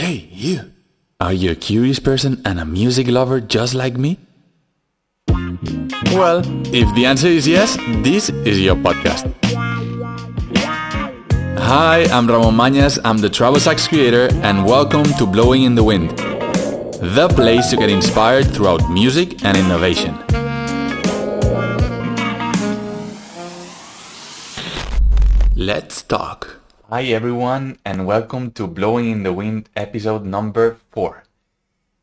Hey, you! Are you a curious person and a music lover just like me? Well, if the answer is yes, this is your podcast. Hi, I'm Ramon Mañas, I'm the travel sax creator, and welcome to Blowing in the Wind, the place to get inspired throughout music and innovation. Let's talk. Hi everyone, and welcome to Blowing in the Wind episode number 4.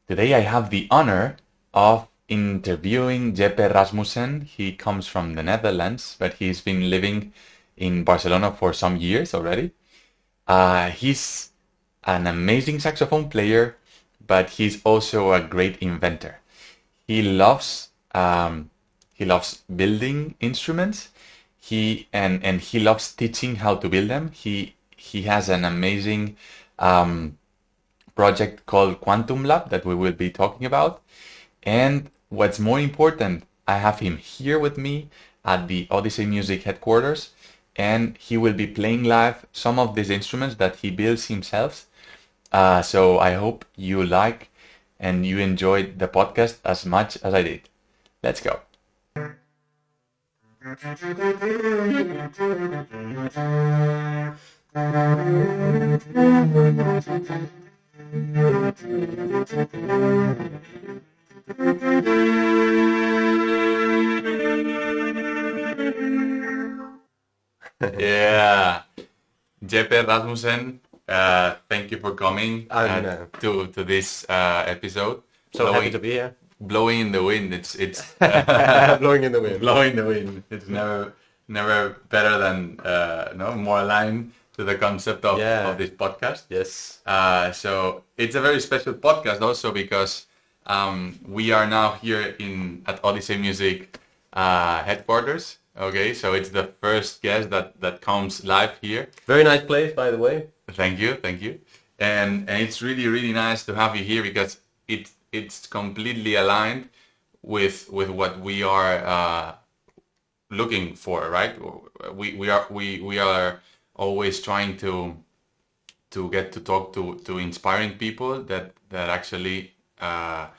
Today I have the honor of interviewing Jeppe Rasmussen. He comes from the Netherlands, but he's been living in Barcelona for some years already. He's an amazing saxophone player, but he's also a great inventor. He loves building instruments. He loves teaching how to build them. He has an amazing project called Kontinuum Lab that we will be talking about. And what's more important, I have him here with me at the Odisei Music headquarters, and he will be playing live some of these instruments that he builds himself. So I hope you like and you enjoyed the podcast as much as I did. Let's go. Yeah, Jeppe Rasmussen, thank you for coming to this episode. So happy to be here. Blowing in the wind. It's Blowing in the wind. Blowing in the wind. It's never better than more aligned to the concept of this podcast. Yes. So it's a very special podcast also because we are now here at Odisei Music headquarters. Okay, so it's the first guest that comes live here. Very nice place, by the way. Thank you. And it's really nice to have you here because it's completely aligned with what we are looking for, right? We are always trying to get to talk to inspiring people that actually are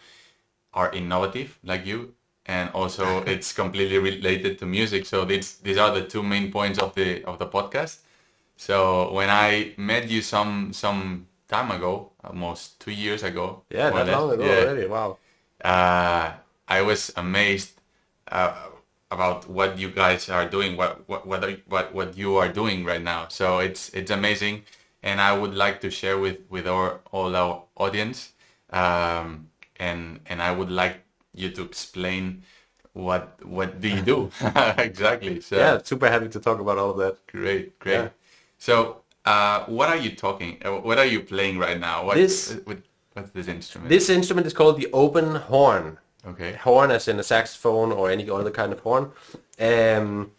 innovative like you. And also it's completely related to music. So these are the two main points of the podcast. So when I met you some time ago, almost 2 years ago. Yeah, not long ago already. Wow. I was amazed about what you guys are doing, what you are doing right now. So it's amazing, and I would like to share with all our audience, and I would like you to explain what do you do exactly. So yeah, super happy to talk about all of that. Great. Yeah. So what are you playing right now? What's this instrument? This instrument is called the open horn. Okay. Horn as in a saxophone or any other kind of horn. And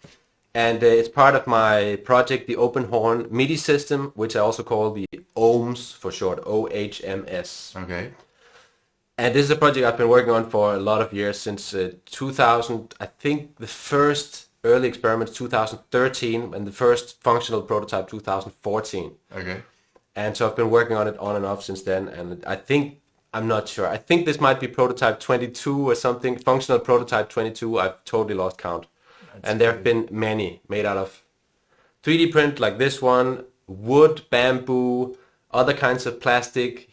it's part of my project, the Open Horn MIDI system, which I also call the OHMS for short, OHMS. Okay. And this is a project I've been working on for a lot of years, since 2000. I think the first early experiments 2013, and the first functional prototype 2014. Okay. And so I've been working on it on and off since then. And I'm not sure. I think this might be prototype 22 or something. Functional prototype 22. I've totally lost count. And there have been many made out of 3D print, like this one, wood, bamboo, other kinds of plastic,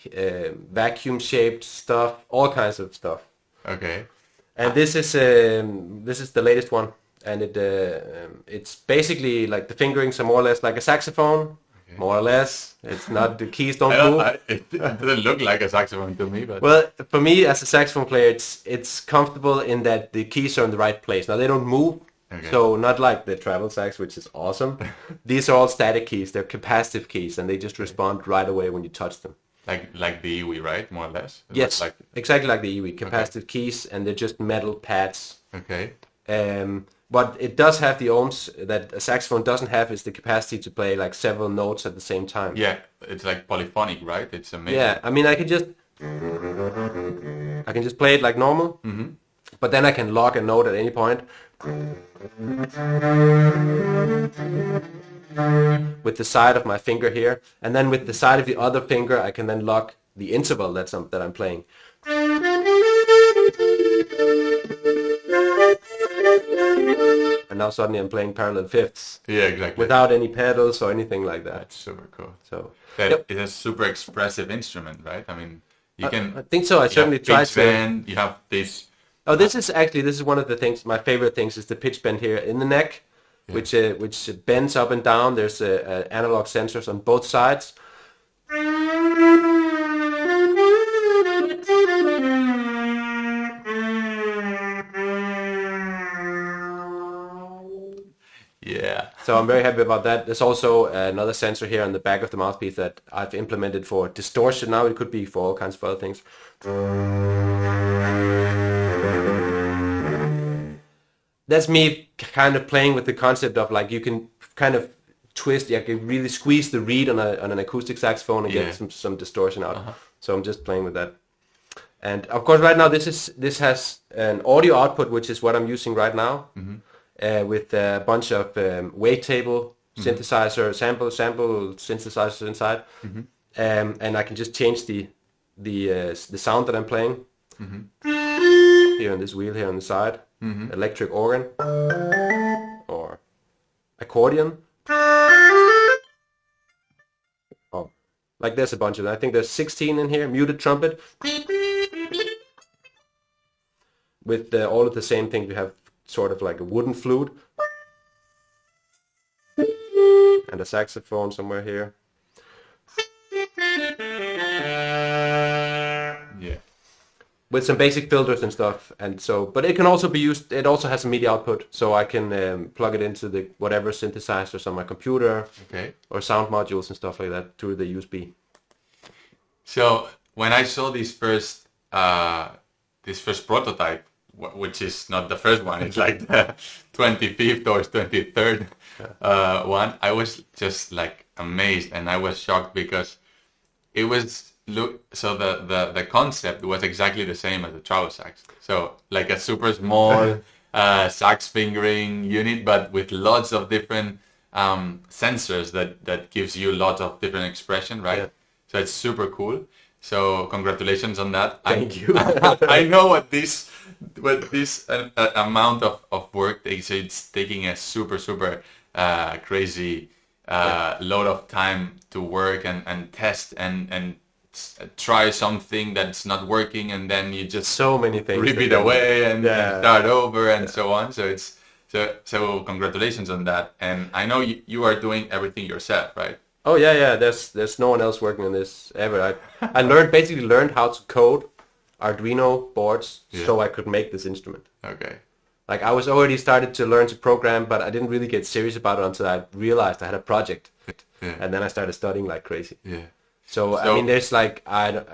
vacuum-shaped stuff, all kinds of stuff. Okay. And this is the latest one, and it's basically like the fingerings are more or less like a saxophone, more or less. It's not, the keys don't move. It doesn't look like a saxophone to me, but well, for me as a saxophone player, it's comfortable in that the keys are in the right place. Now they don't move. Okay. So not like the travel sax, which is awesome. These are all static keys. They're capacitive keys, and they just respond right away when you touch them. Like the Iwi, right? More or less. Yes, exactly like the Iwi. Capacitive keys, and they're just metal pads. Okay. But it does have the ohms that a saxophone doesn't have, is the capacity to play like several notes at the same time. Yeah, it's like polyphonic, right? It's amazing. Yeah, I mean I can just play it like normal, but then I can lock a note at any point. With the side of my finger here, and then with the side of the other finger I can then lock the interval that I'm playing. And now suddenly I'm playing parallel fifths. Yeah, exactly. Without any pedals or anything like that. That's super cool. So That is a super expressive instrument, right? I mean, you can. I think so. I certainly tried pitch bend. You have this. Oh, this is one of the things. My favorite things is the pitch bend here in the neck, which bends up and down. There's analog sensors on both sides. Yeah. So I'm very happy about that. There's also another sensor here on the back of the mouthpiece that I've implemented for distortion. Now it could be for all kinds of other things. That's me kind of playing with the concept of like you can kind of twist, you can really squeeze the reed on an acoustic saxophone and get some distortion out. So I'm just playing with that. And of course, right now this has an audio output, which is what I'm using right now. With a bunch of wavetable synthesizer, sample synthesizers inside, and I can just change the sound that I'm playing here on this wheel here on the side, electric organ or accordion. Oh, like there's a bunch of them. I think there's 16 in here. Muted trumpet with all of the same things. We have sort of like a wooden flute and a saxophone somewhere here. Yeah. With some basic filters and stuff, and so, but it can also be used. It also has a MIDI output, so I can plug it into the whatever synthesizers on my computer, or sound modules and stuff like that through the USB. So when I saw this first prototype, which is not the first one, it's like the 25th or 23rd one, I was just like amazed, and I was shocked because it was the concept was exactly the same as the treble sax. So like a super small sax fingering unit, but with lots of different sensors that gives you lots of different expression, right? Yeah. So it's super cool. So congratulations on that. Thank you. I know what this amount of work takes. It's taking a super crazy load of time to work and test and try something that's not working, and then you just so many things rip it away and start over and so on. So it's so congratulations on that. And I know you are doing everything yourself, right? Oh yeah. There's no one else working on this ever. I basically learned how to code Arduino boards so I could make this instrument. Okay. Like I was already started to learn to program, but I didn't really get serious about it until I realized I had a project, and then I started studying like crazy. Yeah. So I mean, there's like I'm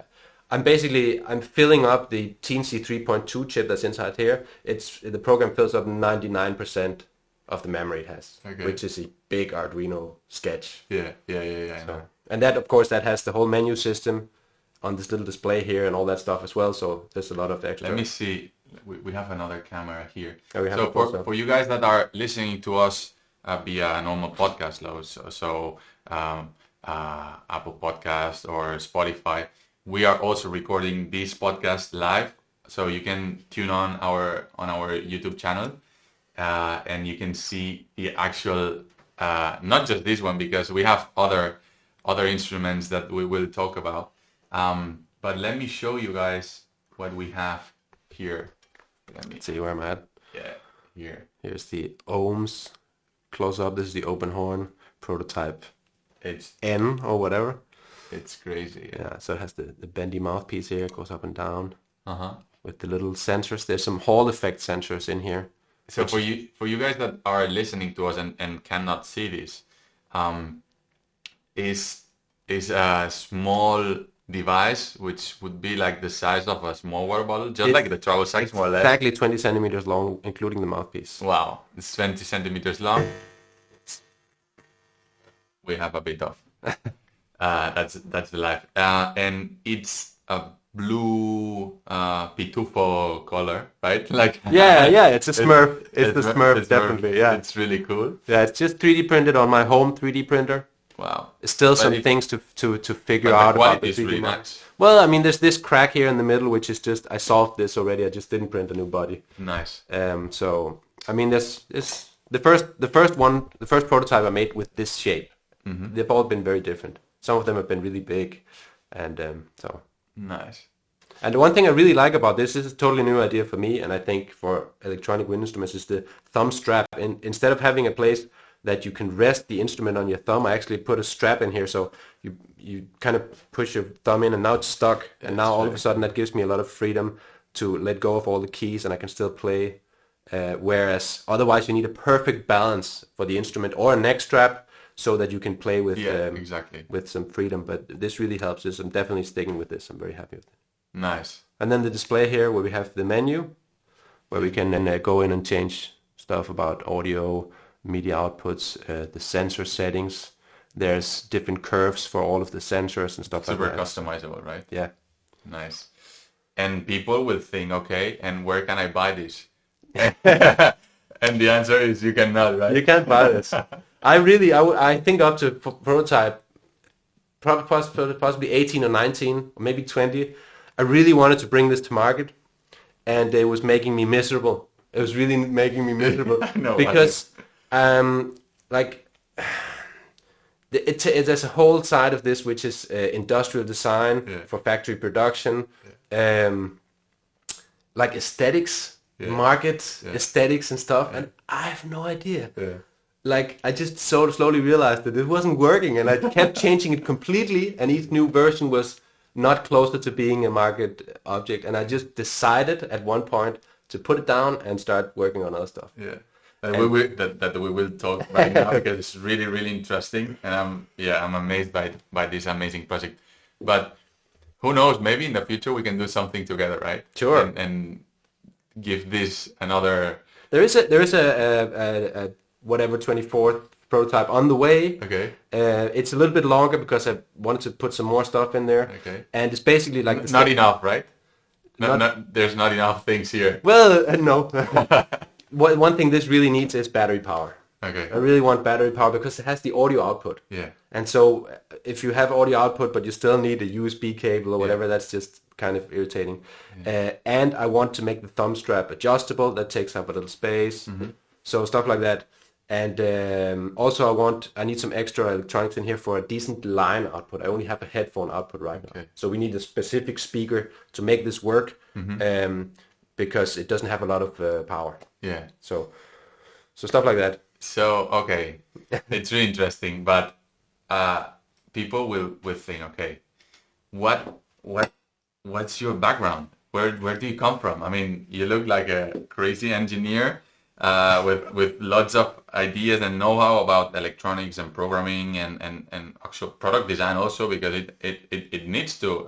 filling up the Teensy 3.2 chip that's inside here. The program fills up 99% of the memory it has, which is a big Arduino sketch. Yeah. So, and that, of course, that has the whole menu system on this little display here and all that stuff as well. So there's a lot of extra. Let me see. We have another camera here. So for you guys that are listening to us via normal podcast loads, so Apple Podcast or Spotify, we are also recording this podcast live, so you can tune on our YouTube channel, and you can see the actual not just this one, because we have other instruments that we will talk about, but let me show you guys what we have here. Let me see where I'm at. Yeah, here. Here's the ohms close up. This is the open horn prototype. It's N or whatever. It's crazy. Yeah, so it has the bendy mouthpiece here. It goes up and down. With the little sensors. There's some Hall effect sensors in here. So for you guys that are listening to us and cannot see this, is a small device which would be like the size of a small water bottle, just like the treble sax, more or less. Exactly 20 centimeters long, including the mouthpiece. Wow, it's 20 centimeters long. We have a bit of that's the life, and it's a blue pitufo color, right? Like it's a Smurf. It's the Smurf, definitely. Yeah, it's really cool. Yeah, it's just 3D printed on my home 3D printer. Wow. Still But some things to figure but the out about quality the is 3D really model. nice. Well, I mean, there's this crack here in the middle, which is just, I solved this already. I just didn't print a new body. Nice. So I mean, this the first prototype I made with this shape. They've all been very different. Some of them have been really big, and so. Nice. And the one thing I really like about this is a totally new idea for me, and I think for electronic wind instruments, is the thumb strap. Instead of having a place that you can rest the instrument on your thumb, I actually put a strap in here, so you kind of push your thumb in, and now it's stuck. And now all of a sudden that gives me a lot of freedom to let go of all the keys, and I can still play. Whereas otherwise you need a perfect balance for the instrument or a neck strap so that you can play with exactly. with some freedom. But this really helps us. I'm definitely sticking with this. I'm very happy with it. Nice. And then the display here where we have the menu, where we can then go in and change stuff about audio, media outputs, the sensor settings. There's different curves for all of the sensors and stuff like that. Super customizable, right? Yeah. Nice. And people will think, okay, and where can I buy this? And the answer is you cannot, right? You can't buy this. I think up to prototype, possibly 18 or 19, or maybe 20. I really wanted to bring this to market, and it was making me miserable. It was really making me miserable No, because, like, there's a whole side of this which is industrial design for factory production, like aesthetics, market aesthetics and stuff, and I have no idea. Like, I just so slowly realized that it wasn't working, and I kept changing it completely, and each new version was not closer to being a market object, and I just decided at one point to put it down and start working on other stuff. Yeah. We will talk right now because it's really, really interesting, and I'm amazed by this amazing project. But who knows? Maybe in the future we can do something together, right? Sure. And give this another. There is a whatever 24th prototype on the way. Okay. It's a little bit longer because I wanted to put some more stuff in there. Okay. And it's basically like not enough, right? There's not enough things here. Well, no. One thing this really needs is battery power. Okay. I really want battery power because it has the audio output. Yeah. And so if you have audio output but you still need a USB cable or whatever, that's just kind of irritating. And I want to make the thumb strap adjustable. That takes up a little space. So stuff like that. And also I need some extra electronics in here for a decent line output. I only have a headphone output right now. So we need a specific speaker to make this work because it doesn't have a lot of power. Yeah. So stuff like that. So, okay, it's really interesting, but people will think, okay, what's your background? Where do you come from? I mean, you look like a crazy engineer with lots of ideas and know-how about electronics and programming and actual product design also, because it needs to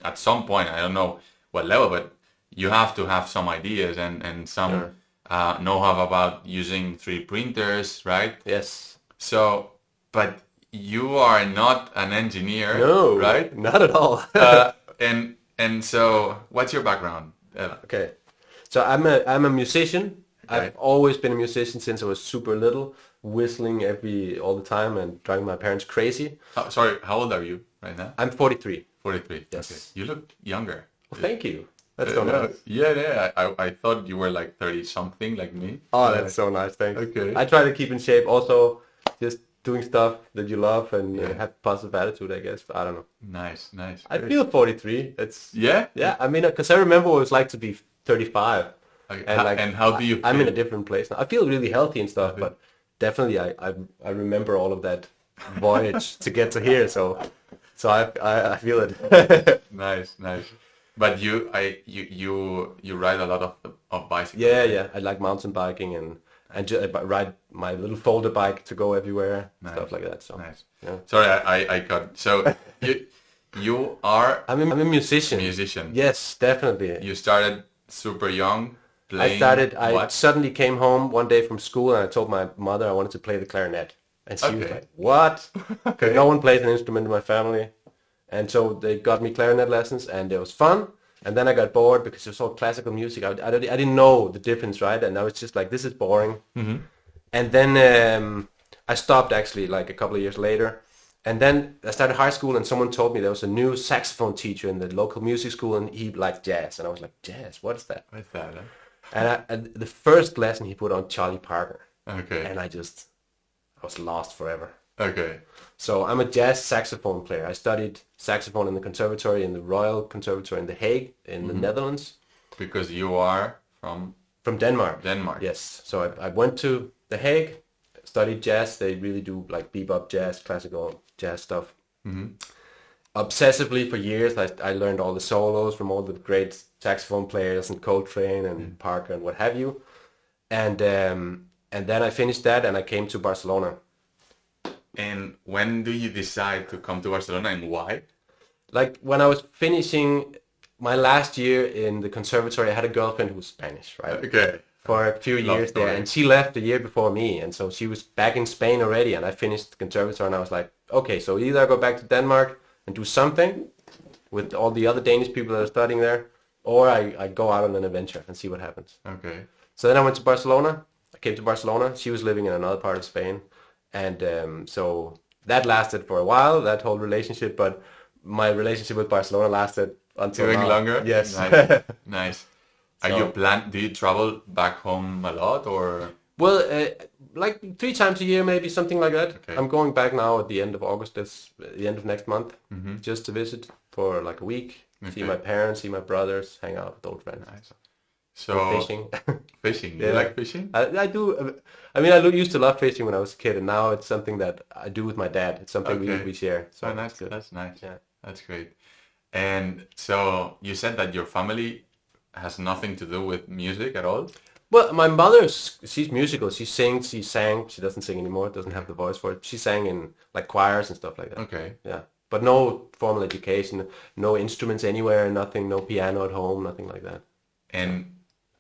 at some point, I don't know what level, but you have to have some ideas and some know-how about using 3D printers, right? Yes. So, but you are not an engineer, No, right? Not at all. And so, what's your background? Okay, so I'm a musician. I've always been a musician since I was super little, whistling all the time and driving my parents crazy. Sorry, how old are you right now? I'm 43. 43. Yes. Okay. You look younger. Well, thank you. That's so nice. Yeah. I thought you were like 30 something like me. Oh, that's so nice. Thanks. Okay. I try to keep in shape. Also, just doing stuff that you love and have positive attitude, I guess. I don't know. Nice. I feel 43. That's yeah. I mean, because I remember what it was like to be 35. Okay. And how do you feel? I'm in a different place now. I feel really healthy and stuff, but definitely I remember all of that voyage to get to here. So I feel it. Nice. But you ride a lot of bicycles. Yeah. I like mountain biking and ride my little folder bike to go everywhere, stuff like that. So nice. Yeah. Sorry, I got so you are. I'm a musician. Musician. Yes, definitely. You started super young. Playing I suddenly came home one day from school and I told my mother I wanted to play the clarinet. And she was like, what? Because no one plays an instrument in my family. And so they got me clarinet lessons and it was fun. And then I got bored because it was all classical music. I didn't know the difference, right? And I was just like, this is boring. And then I stopped actually like a couple of years later. And then I started high school, and someone told me there was a new saxophone teacher in the local music school, and he liked jazz. And I was like, jazz? What is that? What's that? And the first lesson he put on Charlie Parker, Okay. and I was lost forever. Okay. So I'm a jazz saxophone player. I studied saxophone in the conservatory, in the Royal Conservatory in The Hague, in the Netherlands. Because you are from From Denmark. Denmark. Yes. So I went to The Hague, studied jazz. They really do like bebop jazz, classical jazz stuff. Obsessively for years, I learned all the solos from all the great saxophone players and Coltrane and Parker and what have you. And then I finished that and I came to Barcelona. And when do you decide to come to Barcelona and why? Like when I was finishing my last year in the conservatory, I had a girlfriend who was Spanish, right? Okay. For a few Love years there, story. and she left the year before me, and so she was back in Spain already, and I finished the conservatory, and I was like, okay, so either I go back to Denmark and do something with all the other Danish people that are studying there, or I go out on an adventure and see what happens. Okay. So then I went to Barcelona. I came to Barcelona. She was living in another part of Spain, and so that lasted for a while, that whole relationship, but my relationship with Barcelona lasted until Doing now. longer? Yes. Nice. Nice. Are So- you do you travel back home a lot or? Well, like 3 times a year, maybe something like that. Okay. I'm going back now at the end of August. That's the end of next month, just to visit for like a week, see Okay. my parents, see my brothers, hang out with old friends. Nice. So Fishing. Fishing. Yeah. You like fishing? I do. I mean, used to love fishing when I was a kid, and now it's something that I do with my dad. It's something Okay. we share. So Oh, it's nice. good. That's nice. Yeah. That's great. And so you said that your family has nothing to do with music at all? Well, my she's musical. She sings, she sang. She doesn't sing anymore. Doesn't have the voice for it. She sang in like choirs and stuff like that. Okay. Yeah. But no formal education, no instruments anywhere, nothing, no piano at home, nothing like that. And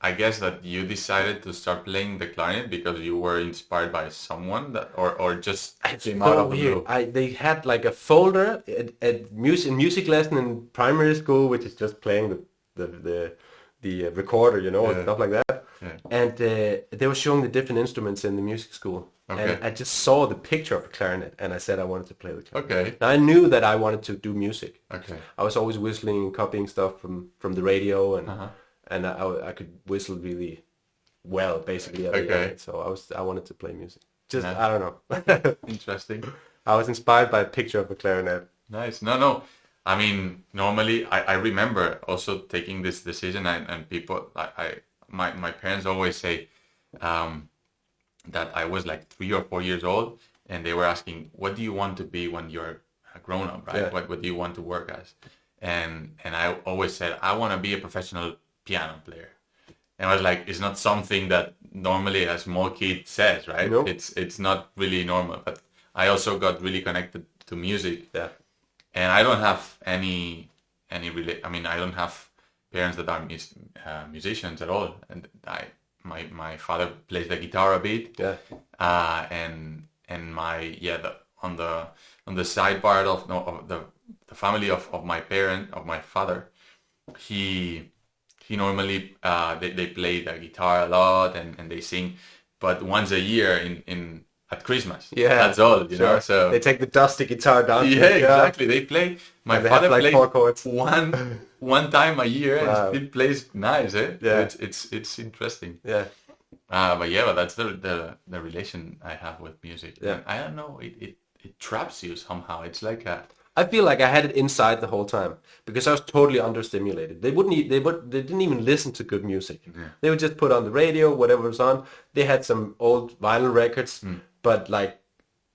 I guess that you decided to start playing the clarinet because you were inspired by someone that, or just came out of the blue. They had like a folder at music lesson in primary school, which is just playing the recorder, you know, and Yeah. stuff like that. Yeah. And they were showing the different instruments in the music school. Okay. And I just saw the picture of a clarinet, and I said I wanted to play the clarinet. Okay. Now, I knew that I wanted to do music. Okay. I was always whistling and copying stuff from the radio, and Uh-huh. I could whistle really well, basically. At the Okay. end. So I wanted to play music. Just Nice. I don't know. Interesting. I was inspired by a picture of a clarinet. Nice. No. I mean, normally I remember also taking this decision and people, my parents always say that I was like 3 or 4 years old and they were asking, what do you want to be when you're a grown up, right? Yeah. What do you want to work as? And I always said, I want to be a professional piano player. And I was like, it's not something that normally a small kid says, right? Nope. It's not really normal, but I also got really connected to music. Yeah. And I don't have any I mean, I don't have parents that are musicians at all. And my father plays the guitar a bit. Yeah. And on the side part of the family of my father, he normally they play the guitar a lot and they sing, but once a year in at Christmas. Yeah. That's all, you know. So they take the dusty guitar down. yeah, exactly. They play. My And they father have, like, plays 4 chords. one time a year, Wow. and it plays nice. Yeah. It's interesting. Yeah. But that's the relation I have with music. Yeah. And I don't know. It traps you somehow. It's like a I feel like I had it inside the whole time because I was totally understimulated. They didn't even listen to good music. Yeah. They would just put on the radio, whatever was on. They had some old vinyl records, but like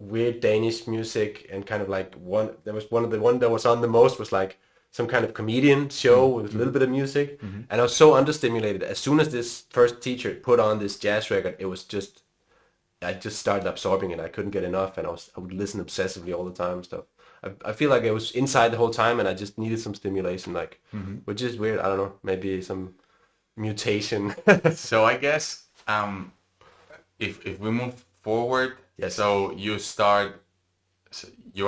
weird Danish music and kind of like one that was on the most was like some kind of comedian show with a little bit of music. And I was so understimulated. As soon as this first teacher put on this jazz record, I just started absorbing it. I couldn't get enough, and I would listen obsessively all the time and stuff. I feel like I was inside the whole time, and I just needed some stimulation, like, which is weird. I don't know, maybe some mutation. So I guess if we move forward, Yes. so you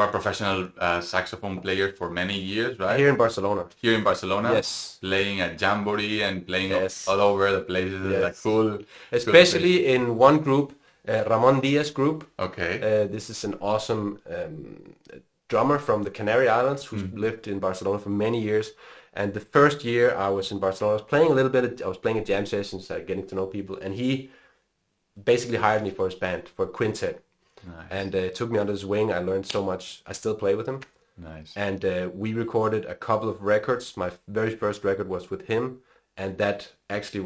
are a professional saxophone player for many years, right? Here in Barcelona. Here in Barcelona, Yes. playing at Jamboree and playing Yes. all over the places. Yes. Like cool, Especially in one group, Ramon Diaz group. Okay. This is an awesome drummer from the Canary Islands who's lived in Barcelona for many years. And the first year I was in Barcelona, I was playing a little bit. I was playing at jam sessions, getting to know people, and he basically hired me for his band, for a quintet. Nice. And took me under his wing. I learned so much. I still play with him. Nice. And we recorded a couple of records. My very first record was with him, and that actually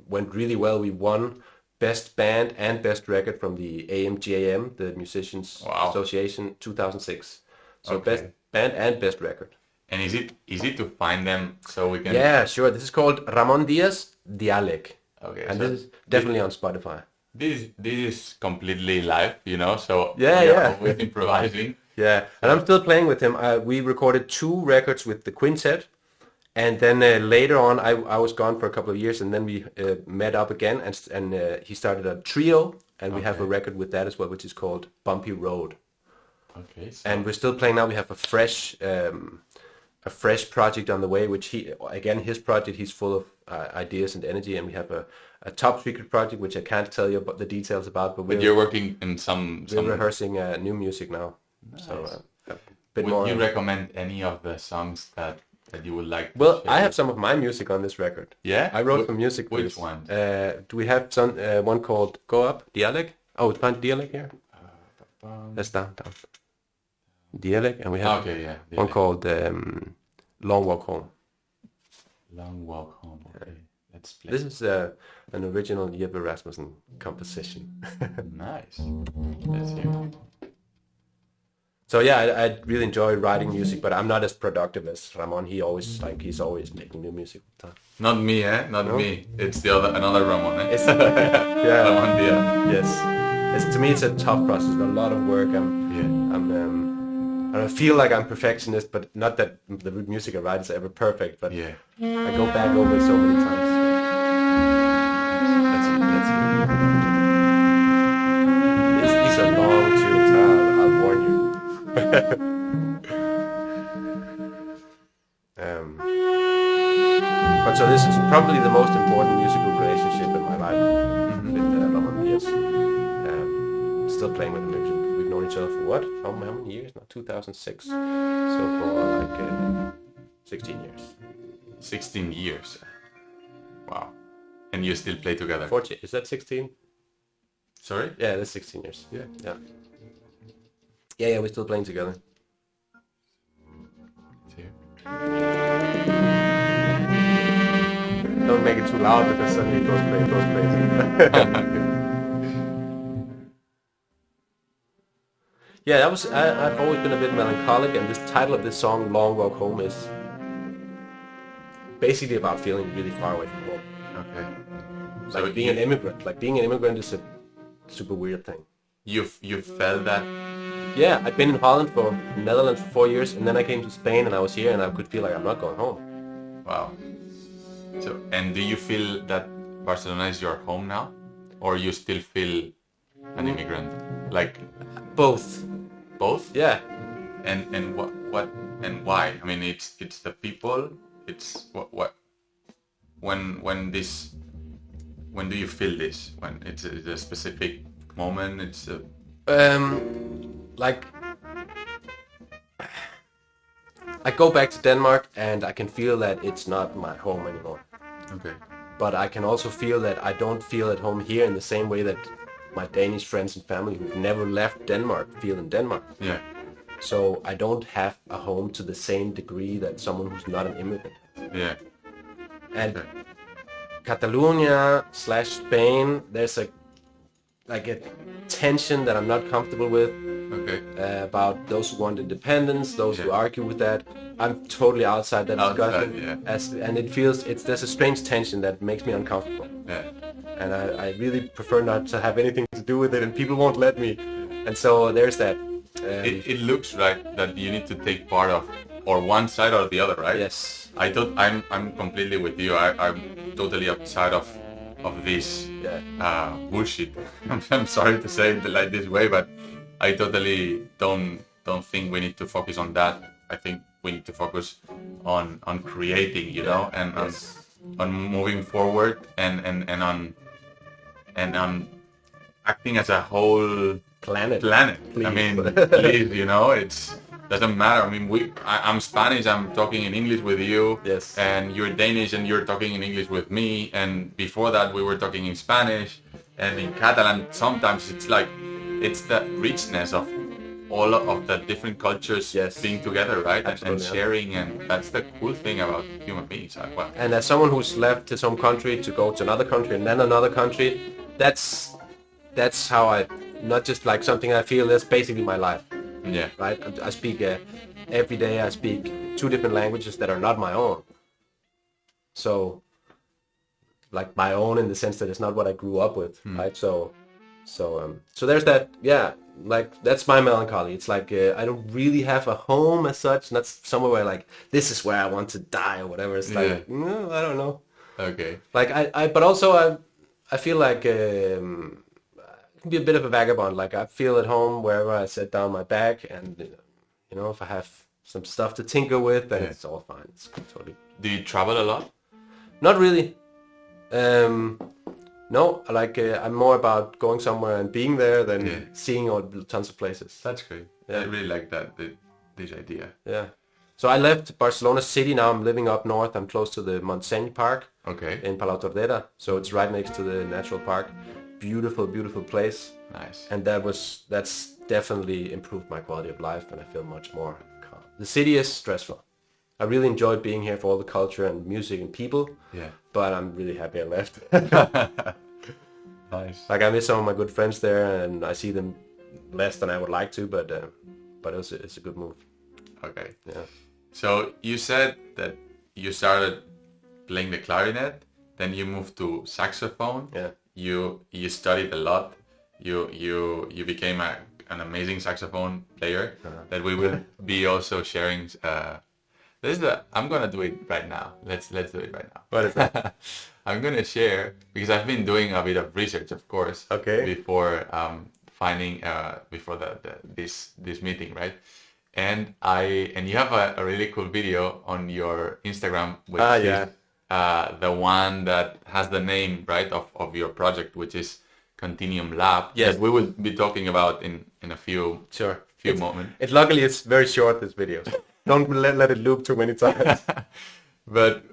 went really well. We won Best Band and Best Record from the AMGAM, the Musicians Association, 2006. So Best Band and Best Record. And is it easy to find them so we can? Yeah, sure. This is called Ramon Diaz Dialec. Okay. And this is definitely on Spotify. This is completely live, you know. So yeah. Always improvising. Yeah, and I'm still playing with him. We recorded 2 records with the quintet, and then later on, I was gone for a couple of years, and then we met up again, and he started a trio, and we have a record with that as well, which is called Bumpy Road. Okay. So. And we're still playing now. We have a fresh project on the way, which his project, he's full of ideas and energy, and we have a top secret project, which I can't tell you about the details about, but you're working in some... We're rehearsing new music now. Nice. So a bit would more. You recommend any of the songs that you would like? Well, I have some of my music on this record. Yeah, I wrote some music. Which one? Do we have some one called "Go Up" Dialect? Oh, it's find Dialect here. That's down. Dialect, and we have one called "Long Walk Home." Long Walk Home. Okay, let's play. This is an original Jeppe Rasmussen composition. Nice. Let's hear it. So yeah, I really enjoy writing music, but I'm not as productive as Ramon. He's always making new music all the time. Not me, eh? Not me. It's another Ramon, eh? Yeah. Ramon Diaz. Yes. To me, it's a tough process. A lot of work. I feel like I'm perfectionist, but not that the music I write is ever perfect. But I go back over it so many times. These are long tunes. I'll warn you. But so this is probably the most important musical relationship in my life with Ramon Diaz. Still playing with him. We've known each other for what? How many years now? 2006. So for like 16 years. 16 years. Wow. And you still play together? 14. Is that 16? Sorry? Yeah, that's 16 years. Yeah, we're still playing together. Don't make it too loud because suddenly it goes crazy. Yeah, I've always been a bit melancholic, and this title of this song, "Long Walk Home," is basically about feeling really far away from home. Okay. Like being an immigrant. Like being an immigrant is a super weird thing. You felt that? Yeah, I've been in Holland for Netherlands for 4 years, and then I came to Spain, and I was here, and I could feel like I'm not going home. Wow. So, and do you feel that Barcelona is your home now, or you still feel an immigrant? Like both. Both? Yeah. And what and why? I mean, it's the people. It's what when do you feel this? When it's a specific moment? It's a like I go back to Denmark and I can feel that it's not my home anymore. Okay. But I can also feel that I don't feel at home here in the same way that my Danish friends and family who've never left Denmark feel in Denmark. Yeah. So I don't have a home to the same degree that someone who's not an immigrant. Yeah. And Catalonia / Spain, there's a tension that I'm not comfortable with. Okay. About those who want independence, those who argue with that. I'm totally outside that discussion. Yeah. And there's a strange tension that makes me uncomfortable. Yeah. And I really prefer not to have anything to do with it, and people won't let me. And so there's that. It looks right that you need to take part of or one side or the other, right? Yes. I'm completely with you. I'm totally outside of this bullshit. I'm sorry to say it like this way, but I totally don't think we need to focus on that. I think we need to focus on creating, you know, and on moving forward and on acting as a whole planet. I mean, please, you know, it's doesn't matter. I mean, I'm Spanish. I'm talking in English with you. Yes. And you're Danish, and you're talking in English with me. And before that, we were talking in Spanish and in Catalan. Sometimes it's like it's the richness of all of the different cultures Yes. being together, right? And Absolutely, yeah. sharing, and that's the cool thing about human beings. Well, And as someone who's left to some country to go to another country and then another country, that's how I, not just like something I feel, that's basically my life, yeah, right? I speak every day. I speak 2 different languages that are not my own. So, like my own in the sense that it's not what I grew up with, right? So there's that. Yeah, like that's my melancholy. It's like I don't really have a home as such, and that's somewhere where like this is where I want to die or whatever. It's like no, I don't know. okay, Like but also I feel like I can be a bit of a vagabond. Like I feel at home wherever I set down my bag, and you know, if I have some stuff to tinker with, then it's all fine. It's totally. Do you travel a lot? Not really. No, like I'm more about going somewhere and being there than seeing all tons of places. That's great. Yeah. I really like that this idea. Yeah. So I left Barcelona city. Now I'm living up north. I'm close to the Montseny Park Okay, in Palau Tordera. So it's right next to the natural park. Beautiful, beautiful place. nice. And that's definitely improved my quality of life, and I feel much more calm. The city is stressful. I really enjoyed being here for all the culture and music and people. Yeah, But I'm really happy I left. nice. Like I miss some of my good friends there, and I see them less than I would like to. But it's a good move. Okay. Yeah. So you said that you started playing the clarinet, then you moved to saxophone. Yeah. You studied a lot. You became an amazing saxophone player that we will be also sharing. I'm gonna do it right now. Let's do it right now. What is that? I'm gonna share because I've been doing a bit of research, of course. Okay. Before finding before this meeting, right? And you have a really cool video on your Instagram, which is the one that has the name, right, of your project, which is Kontinuum Lab. Yes. That we will be talking about in a few moments. Luckily it's very short, this video. Don't let it loop too many times. But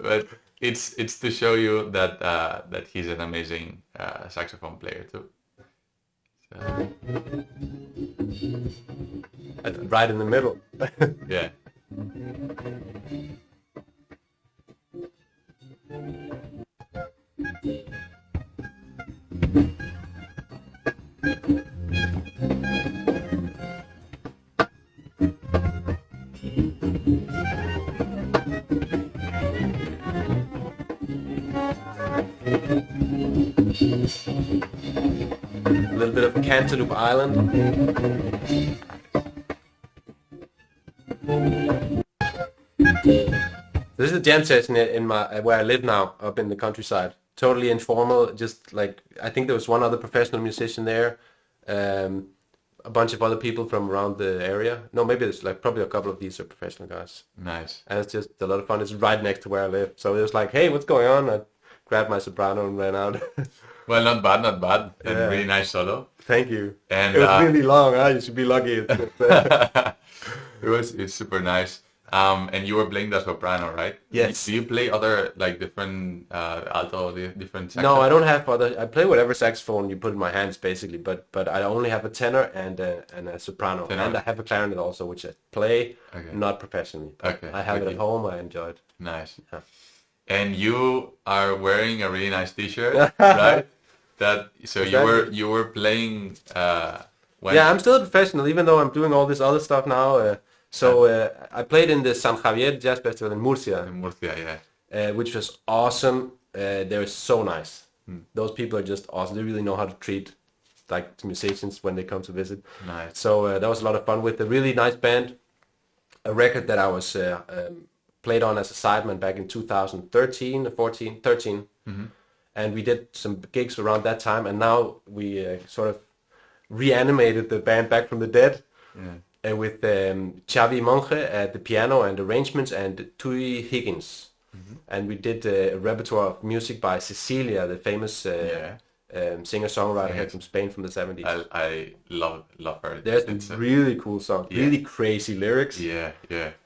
it's to show you that he's an amazing saxophone player too. So, Right in the middle. yeah. A little bit of Cantaloupe Island. This is a jam session in my where I live now, up in the countryside. Totally informal. Just like I think there was one other professional musician there, a bunch of other people from around the area. No, maybe there's like probably a couple of these are professional guys. Nice. And it's just a lot of fun. It's right next to where I live, so it was like, hey, what's going on? I grabbed my soprano and ran out. Well, not bad, not bad. And Yeah. really nice solo. Thank you. And It was really long. Huh? You should be lucky. it's super nice. And you were playing the soprano, right? Yes. Do you play other like different alto, different saxophone? No, I don't have other. I play whatever saxophone you put in my hands, basically. But I only have a tenor and a soprano, Tenor. and I have a clarinet also, which I play, Okay. not professionally. But Okay, I have it okay. at home. I enjoy it. Nice. Yeah. And you are wearing a really nice T-shirt, right? So you were playing. When Yeah, I'm still a professional, even though I'm doing all this other stuff now. I played in the San Javier Jazz Festival in Murcia, in Murcia, yeah. which was awesome. They're so nice. Those people are just awesome. They really know how to treat like musicians when they come to visit. Nice. So that was a lot of fun with a really nice band. A record that I was played on as a sideman back in 2013 or 13. And we did some gigs around that time. And now we sort of reanimated the band back from the dead. Yeah. With Xavi Monge at the piano and arrangements and Tui Higgins. And we did a repertoire of music by Cecilia, the famous singer-songwriter here from Spain from the 70s. I love her. There's some really cool songs, really crazy lyrics, Yeah.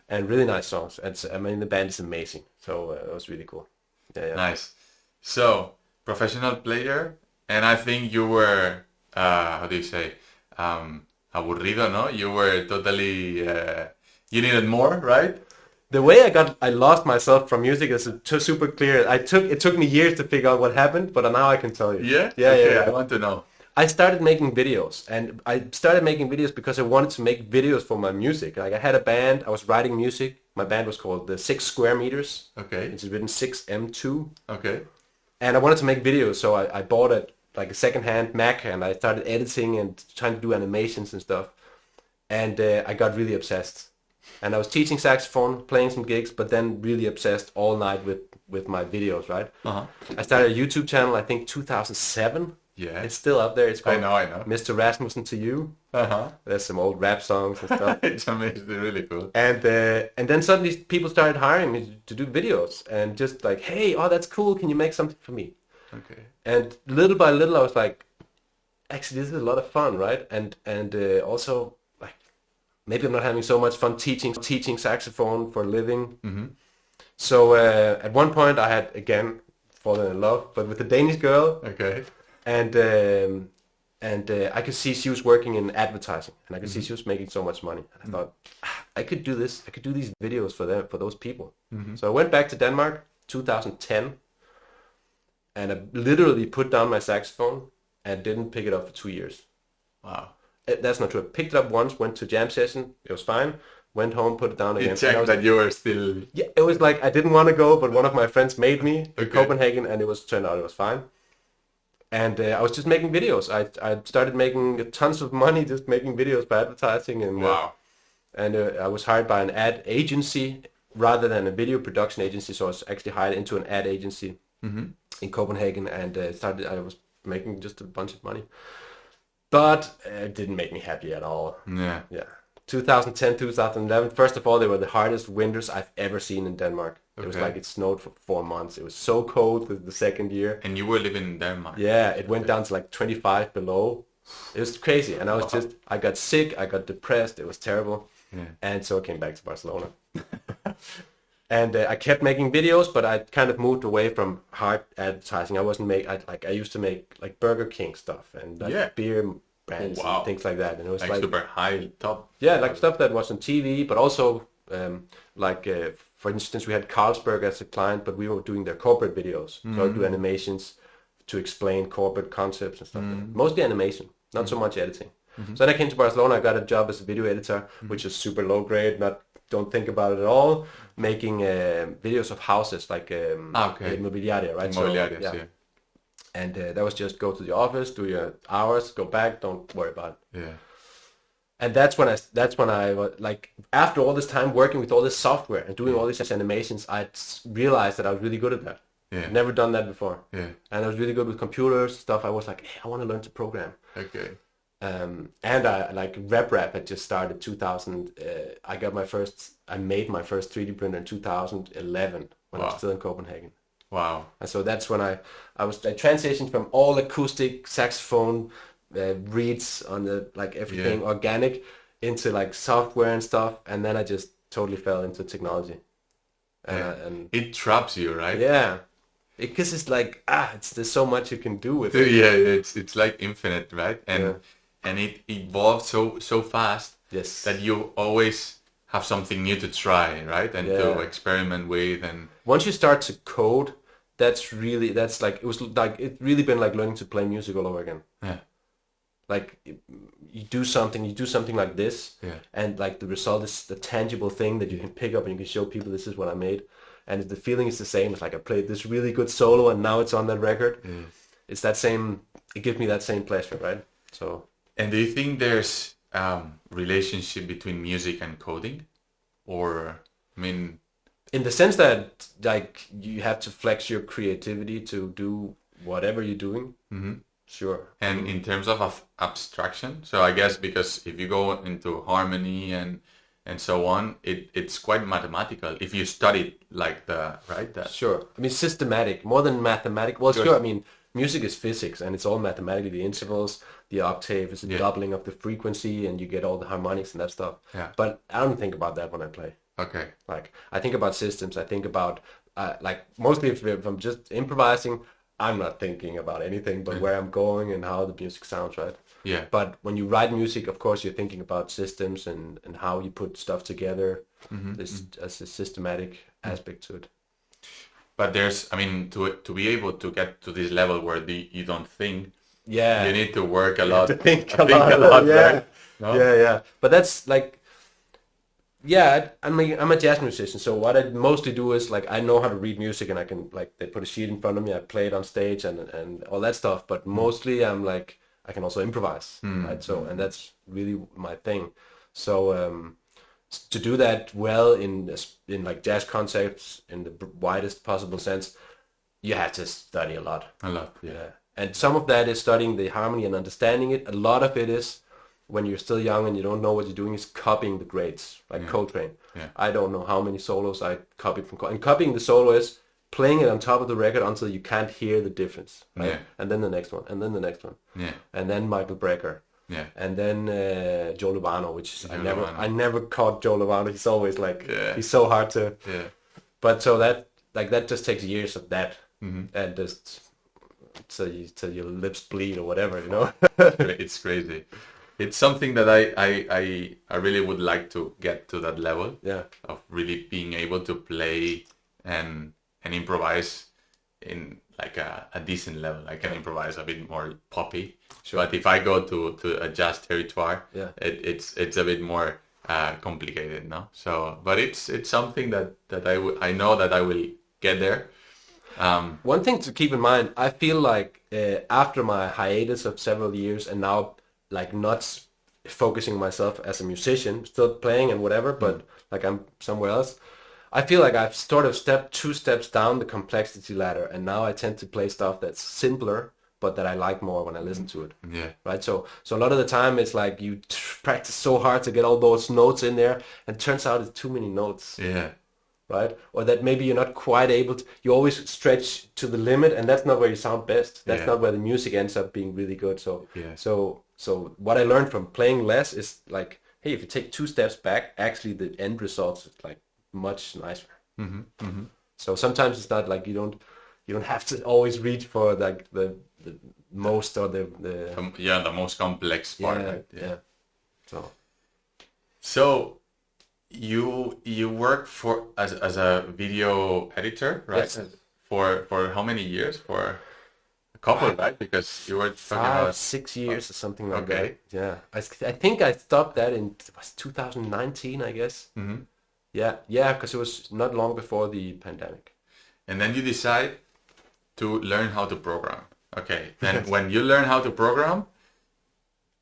and really nice songs. And I mean, the band is amazing, so it was really cool. Yeah. Nice. So, professional player, and I think you were, how do you say, aburrido, no? You were totally, you needed more, right? The way I lost myself from music is super clear. It took me years to figure out what happened, but now I can tell you. Yeah? Yeah, okay, yeah. I want to know. I started making videos, and I started making videos because I wanted to make videos for my music. Like I had a band, I was writing music. My band was called the 6 Square Meters. Okay. It's written 6M2. Okay. And I wanted to make videos, so I bought a secondhand Mac, and I started editing and trying to do animations and stuff. And I got really obsessed. And I was teaching saxophone, playing some gigs, but then really obsessed all night with my videos, right? Uh-huh. I started a YouTube channel, I think 2007. Yeah. It's still up there. It's called I know. Mr. Rasmussen to You. Uh-huh. There's some old rap songs and stuff. It's amazing, really cool. And then suddenly people started hiring me to do videos and just like, hey, oh, that's cool. Can you make something for me? Okay. And little by little, I was like, actually, this is a lot of fun, right? And also, like, maybe I'm not having so much fun teaching saxophone for a living. Mm-hmm. So at one point, I had again fallen in love, but with a Danish girl. Okay. And I could see she was working in advertising, and I could see she was making so much money. And I thought, I could do this. I could do these videos for them, for those people. Mm-hmm. So I went back to Denmark, 2010, and I literally put down my saxophone and didn't pick it up for 2 years. Wow. That's not true. I picked it up once, went to jam session, it was fine. Went home, put it down again. You checked that you were still... Yeah, it was like I didn't want to go, but one of my friends made me in Okay. Copenhagen, and turned out it was fine. And I was just making videos. I started making tons of money just making videos by advertising. And Wow. I was hired by an ad agency rather than a video production agency. So I was actually hired into an ad agency in Copenhagen, and I was making just a bunch of money. But it didn't make me happy at all. Yeah. Yeah. 2010, 2011. First of all, they were the hardest winters I've ever seen in Denmark. It was Okay. like it snowed for 4 months. It was so cold the second year. And you were living in Denmark. Yeah, it went down to like 25 below. It was crazy. And I got sick, I got depressed. It was terrible. Yeah. And so I came back to Barcelona. And I kept making videos, but I kind of moved away from hard advertising. I used to make like Burger King stuff and like beer brands and things like that. And it was like super high top. Yeah, like stuff that was on TV, but also for instance, we had Carlsberg as a client, but we were doing their corporate videos. So I do animations to explain corporate concepts and stuff. Mostly animation, not so much editing. So then I came to Barcelona. I got a job as a video editor, which is super low grade. Don't think about it at all. Making videos of houses, like Immobiliaria, right? Immobiliaria, yeah. And that was just go to the office, do your hours, go back, don't worry about it. Yeah. And that's when I was like, after all this time working with all this software and doing all these animations, I realized that I was really good at that. Yeah. I've never done that before. Yeah. And I was really good with computers stuff. I was like, hey, I want to learn to program. Okay. And I like RepRap had just started 2000. I made my first 3D printer in 2011 when I was still in Copenhagen. Wow. And so that's when I transitioned from all acoustic saxophone reeds on the like everything organic into like software and stuff, and then I just totally fell into technology. And it traps you, right? Yeah, because it's like there's so much you can do with it. Yeah, it's like infinite, right? And it evolves so fast. Yes. That you always have something new to try, right? And to experiment with. And once you start to code, it really been like learning to play music all over again. Yeah. Like you do something like this, and like the result is the tangible thing that you can pick up and you can show people this is what I made, and the feeling is the same. It's like I played this really good solo and now it's on that record. It's that same. It gives me that same pleasure, right? So. And do you think there's relationship between music and coding, or I mean, in the sense that like you have to flex your creativity to do whatever you're doing. Sure. And in terms of abstraction, so I guess because if you go into harmony and so on, it's quite mathematical if you study like sure. I mean, systematic more than mathematical. Well, sure. I mean, music is physics, and it's all mathematically. The intervals, the octave is a doubling of the frequency, and you get all the harmonics and that stuff. Yeah. But I don't think about that when I play. Okay. Like I think about systems. I think about like mostly if I'm just improvising, I'm not thinking about anything but where I'm going and how the music sounds, right? Yeah. But when you write music, of course, you're thinking about systems and how you put stuff together. This as a systematic aspect to it. But there's, I mean, to be able to get to this level where you don't think, Yeah, you need to work a you lot. have to think a lot, yeah, right? No? yeah. But that's like, yeah, I'm a jazz musician, so what I mostly do is like I know how to read music and I can like they put a sheet in front of me, I play it on stage and all that stuff. But mostly I'm like I can also improvise, right? So and that's really my thing. So to do that well in like jazz concepts in the widest possible sense, you have to study a lot. A lot. Yeah. Yeah. And some of that is studying the harmony and understanding it. A lot of it is when you're still young and you don't know what you're doing is copying the greats, like Coltrane. Yeah. I don't know how many solos I copied from and copying the solo is playing it on top of the record until you can't hear the difference. Right? Yeah. And then the next one, and then the next one. Yeah. And then Michael Brecker. Yeah. And then Joe Lovano, which is, Lovano. I never caught Joe Lovano. He's always like Yeah. he's so hard to. Yeah. But so that just takes years of that, and just till your lips bleed or whatever, you know. It's crazy. It's something that I really would like to get to that level. Yeah. Of really being able to play and improvise in like a decent level. I can improvise a bit more poppy. Sure. But if I go to a jazz territoire, Yeah. it's a bit more complicated, no? So, but it's something that I know that I will get there. One thing to keep in mind, I feel like after my hiatus of several years and now like not focusing myself as a musician, still playing and whatever, but like I'm somewhere else, I feel like I've sort of stepped 2 steps down the complexity ladder, and now I tend to play stuff that's simpler, but that I like more when I listen to it. Yeah. Right. So a lot of the time it's like you practice so hard to get all those notes in there, and it turns out it's too many notes. Yeah. Right? Or that maybe you're not quite able to, you always stretch to the limit, and that's not where you sound best. That's not where the music ends up being really good. So, so what I learned from playing less is like, hey, if you take 2 steps back, actually the end results is like much nicer. So sometimes it's not like you don't have to always reach for like the most or the the most complex part. yeah, Right? yeah. So you work for as a video editor, right? Yes. For how many years? For a couple, right? Because you were talking 5, about 6 years or something like Okay. that. Yeah, I think I stopped that in it was 2019, I guess. Yeah, because it was not long before the pandemic. and then you decide to learn how to program. Okay. Then when you learn how to program,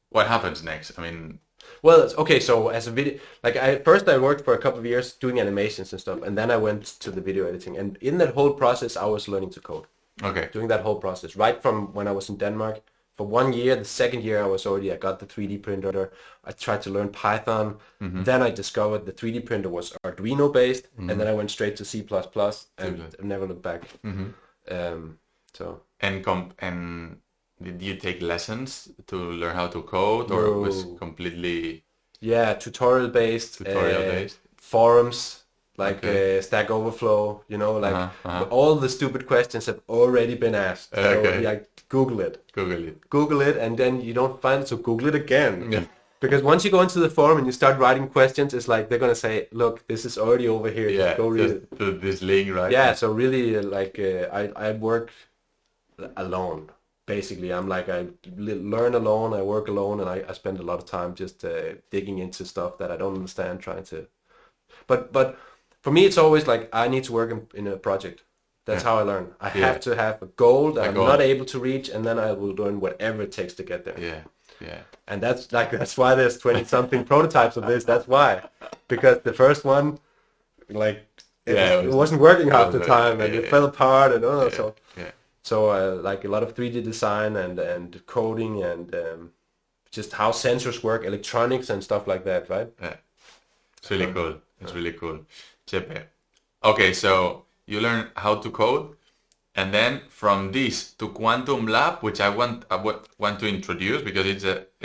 what happens next? I mean, Well, okay, so as a video, like first I worked for a couple of years doing animations and stuff, and then I went to the video editing. And in that whole process, I was learning to code. okay. Doing that whole process, right from when I was in Denmark. For 1 year, the second year I got the 3D printer. I tried to learn Python. Then I discovered the 3D printer was Arduino based, and then I went straight to C++ and I've never looked back. So. And did you take lessons to learn how to code, or it was completely Yeah, tutorial based, forums like Stack Overflow, you know, like all the stupid questions have already been asked. So, like Google it, Google it? and then you don't find it, so Google it again. Yeah. Because once you go into the forum and you start writing questions, it's like they're gonna say, "Look, this is already over here. Yeah, Go read it." to this link, right? Yeah, so really, like I work alone. Basically, I'm like I learn alone, I work alone, and I spend a lot of time just digging into stuff that I don't understand, trying to. But for me, it's always like I need to work in a project. That's how I learn. I have to have a goal that I'm not able to reach, and then I will learn whatever it takes to get there. Yeah, yeah. And that's why there's 20 something prototypes of this. That's why, because the first one, like, it wasn't working half the time, and it fell apart, and so. Yeah. So like a lot of 3D design and coding and just how sensors work, electronics and stuff like that, right? Yeah. It's really cool. It's really cool. Jeppe. Okay, so you learn how to code, And then from this to Kontinuum Lab, which want to introduce because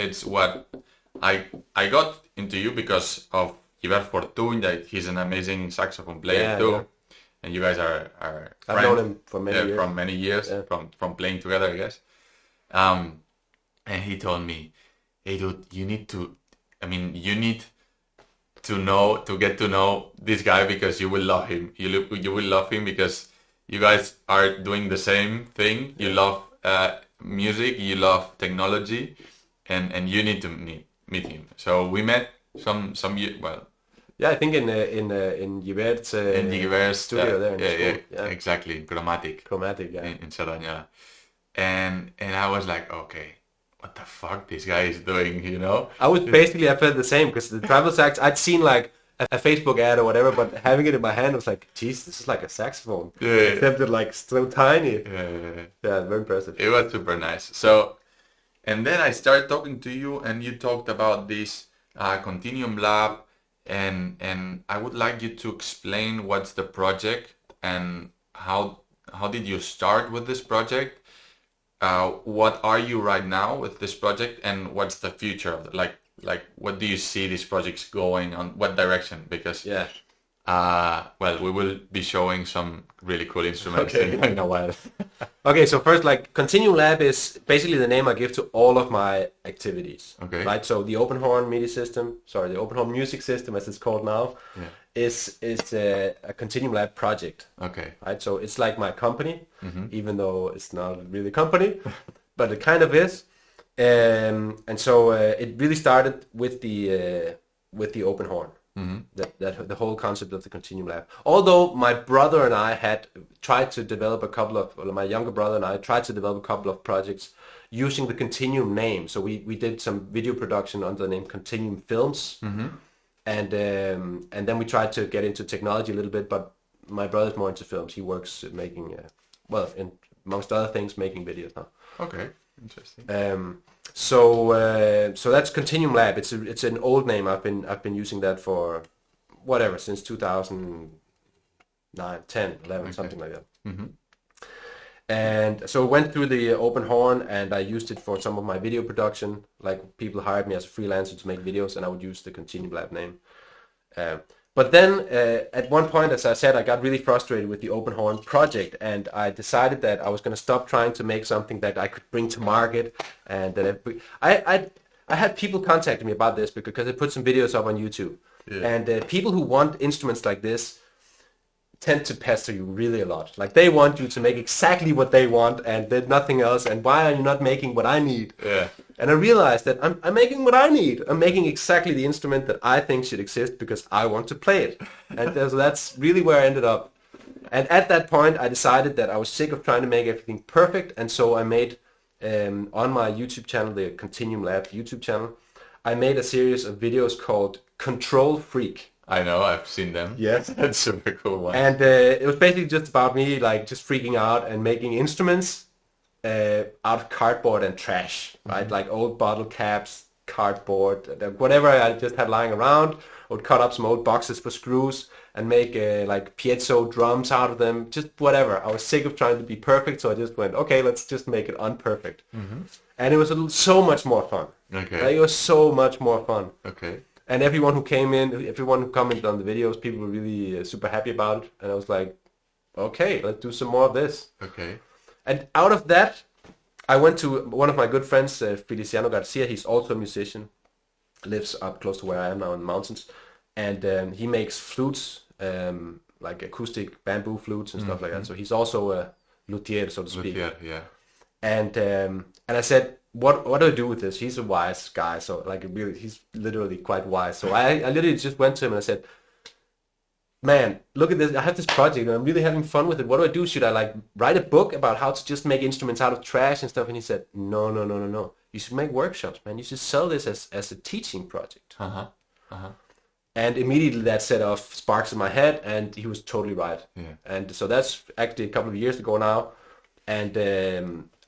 it's what I got into you because of Iber Fortun, that he's an amazing saxophone player too. Yeah. And you guys are I've friends known him for many years. from many years, Yeah. from playing together, I guess. And he told me, hey dude, you need to get to know this guy because you will love him. You will love him because you guys are doing the same thing. You love music, you love technology, and you need to meet him. So we met Yeah, I think in Gibert's in the Iber's studio there in yeah, school. Yeah. exactly, Chromatic Yeah. in Sardañola. And I was like, okay, what the fuck this guy is doing, you know? I felt the same because the travel sax, I'd seen like a Facebook ad or whatever, but having it in my hand was like, geez, this is like a saxophone. Yeah. Except it like so tiny. Yeah. Yeah, very impressive. It was super nice. So, and then I started talking to you, and you talked about this Kontinuum Lab, and I would like you to explain what's the project and how did you start with this project? What are you right now with this project, and what's the future of it? Like what do you see these projects going on? What direction? Because Yeah. well, we will be showing some really cool instruments in a while. Okay, so first, like, Kontinuum Lab is basically the name I give to all of my activities. Okay. Right, so the open horn MIDI system, the open horn music system, as it's called now, is a Kontinuum Lab project. Okay. Right, so it's like my company, even though it's not really a company, but it kind of is. And so it really started with the open horn. That the whole concept of the Kontinuum Lab. Although my brother and I had tried to develop my younger brother and I tried to develop a couple of projects using the Kontinuum name. So we did some video production under the name Kontinuum Films, and then we tried to get into technology a little bit. But my brother's more into films. He works making, amongst other things, making videos now. Okay, interesting. So that's Kontinuum Lab. It's an old name. I've been using that for whatever since 2009, 10, 11, something like that. And so went through the open horn, and I used it for some of my video production. Like, people hired me as a freelancer to make videos, and I would use the Kontinuum Lab name. But then at one point, as I said, I got really frustrated with the open horn project, and I decided that I was going to stop trying to make something that I could bring to market. And that I had people contacting me about this because I put some videos up on YouTube. Yeah. And people who want instruments like this tend to pester you really a lot. Like, they want you to make exactly what they want and then nothing else. And why are you not making what I need? Yeah. And I realized that I'm making what I need. I'm making exactly the instrument that I think should exist because I want to play it. And so that's really where I ended up. And at that point, I decided that I was sick of trying to make everything perfect. And so I made, on my YouTube channel, the Kontinuum Lab YouTube channel, I made a series of videos called Control Freak. I know, I've seen them. Yes. That's super cool one. And it was basically just about me, like, just freaking out and making instruments out of cardboard and trash, right? Like old bottle caps, cardboard, whatever I just had lying around. I would cut up some old boxes for screws and make like piezo drums out of them, just whatever. I was sick of trying to be perfect, so I just went, okay, let's just make it unperfect. And it was so much more fun. Okay. Like, it was so much more fun. Okay. And everyone who commented on the videos, people were really super happy about it. And I was like, okay, let's do some more of this. Okay. And out of that, I went to one of my good friends, Feliciano Garcia. He's also a musician, lives up close to where I am now in the mountains. And he makes flutes, like acoustic bamboo flutes and stuff like that. So he's also a luthier, so to speak. Luthier, yeah. And I said, what do I do with this? He's a wise guy, so like really, he's literally quite wise. So I literally just went to him and I said, man, look at this. I have this project and I'm really having fun with it. What do I do? Should I like write a book about how to just make instruments out of trash and stuff? And he said, no. You should make workshops, man. You should sell this as a teaching project. And immediately that set off sparks in my head, and he was totally right. Yeah. And so that's actually a couple of years ago now, and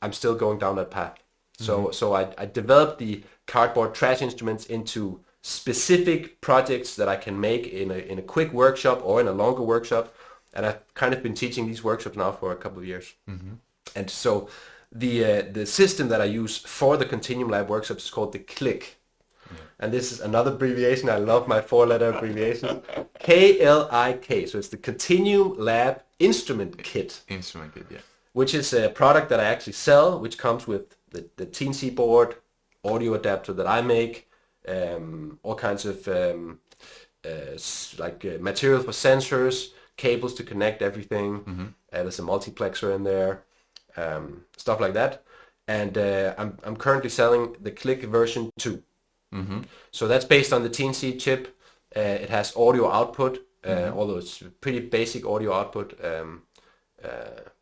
I'm still going down that path. So I developed the cardboard trash instruments into specific projects that I can make in a quick workshop or in a longer workshop, and I've kind of been teaching these workshops now for a couple of years. And so the system that I use for the Kontinuum Lab workshops is called the CLIC. And this is another abbreviation. I love my 4-letter abbreviation. KLIK. So it's the Kontinuum Lab Instrument Kit. Instrument kit, yeah. Which is a product that I actually sell, which comes with the TNC board, audio adapter that I make, all kinds of material for sensors, cables to connect everything. There's a multiplexer in there, stuff like that. And I'm currently selling the CLIC version 2. So that's based on the TNC chip. It has audio output, although it's pretty basic audio output.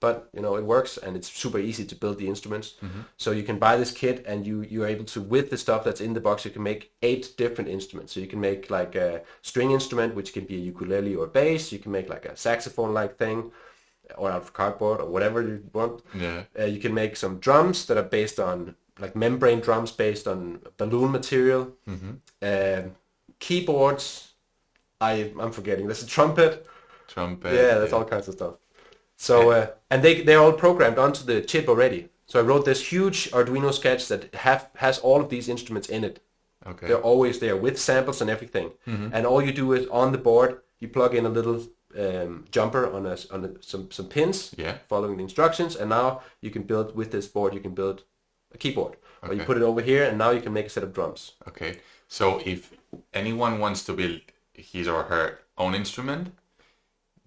But it works, and it's super easy to build the instruments. So you can buy this kit, and you're able to, with the stuff that's in the box, you can make 8 different instruments. So you can make like a string instrument, which can be a ukulele or bass. You can make like a saxophone-like thing, or out of cardboard, or whatever you want. You can make some drums that are based on like membrane drums based on balloon material. Keyboards. I'm forgetting. There's a trumpet. Yeah, there's all kinds of stuff. So and they're all programmed onto the chip already. So I wrote this huge Arduino sketch that has all of these instruments in it. Okay. They're always there with samples and everything. And all you do is on the board you plug in a little jumper on some pins, following the instructions, and now you can build with this board. You can build a keyboard, or you put it over here, and now you can make a set of drums. Okay. So if anyone wants to build his or her own instrument,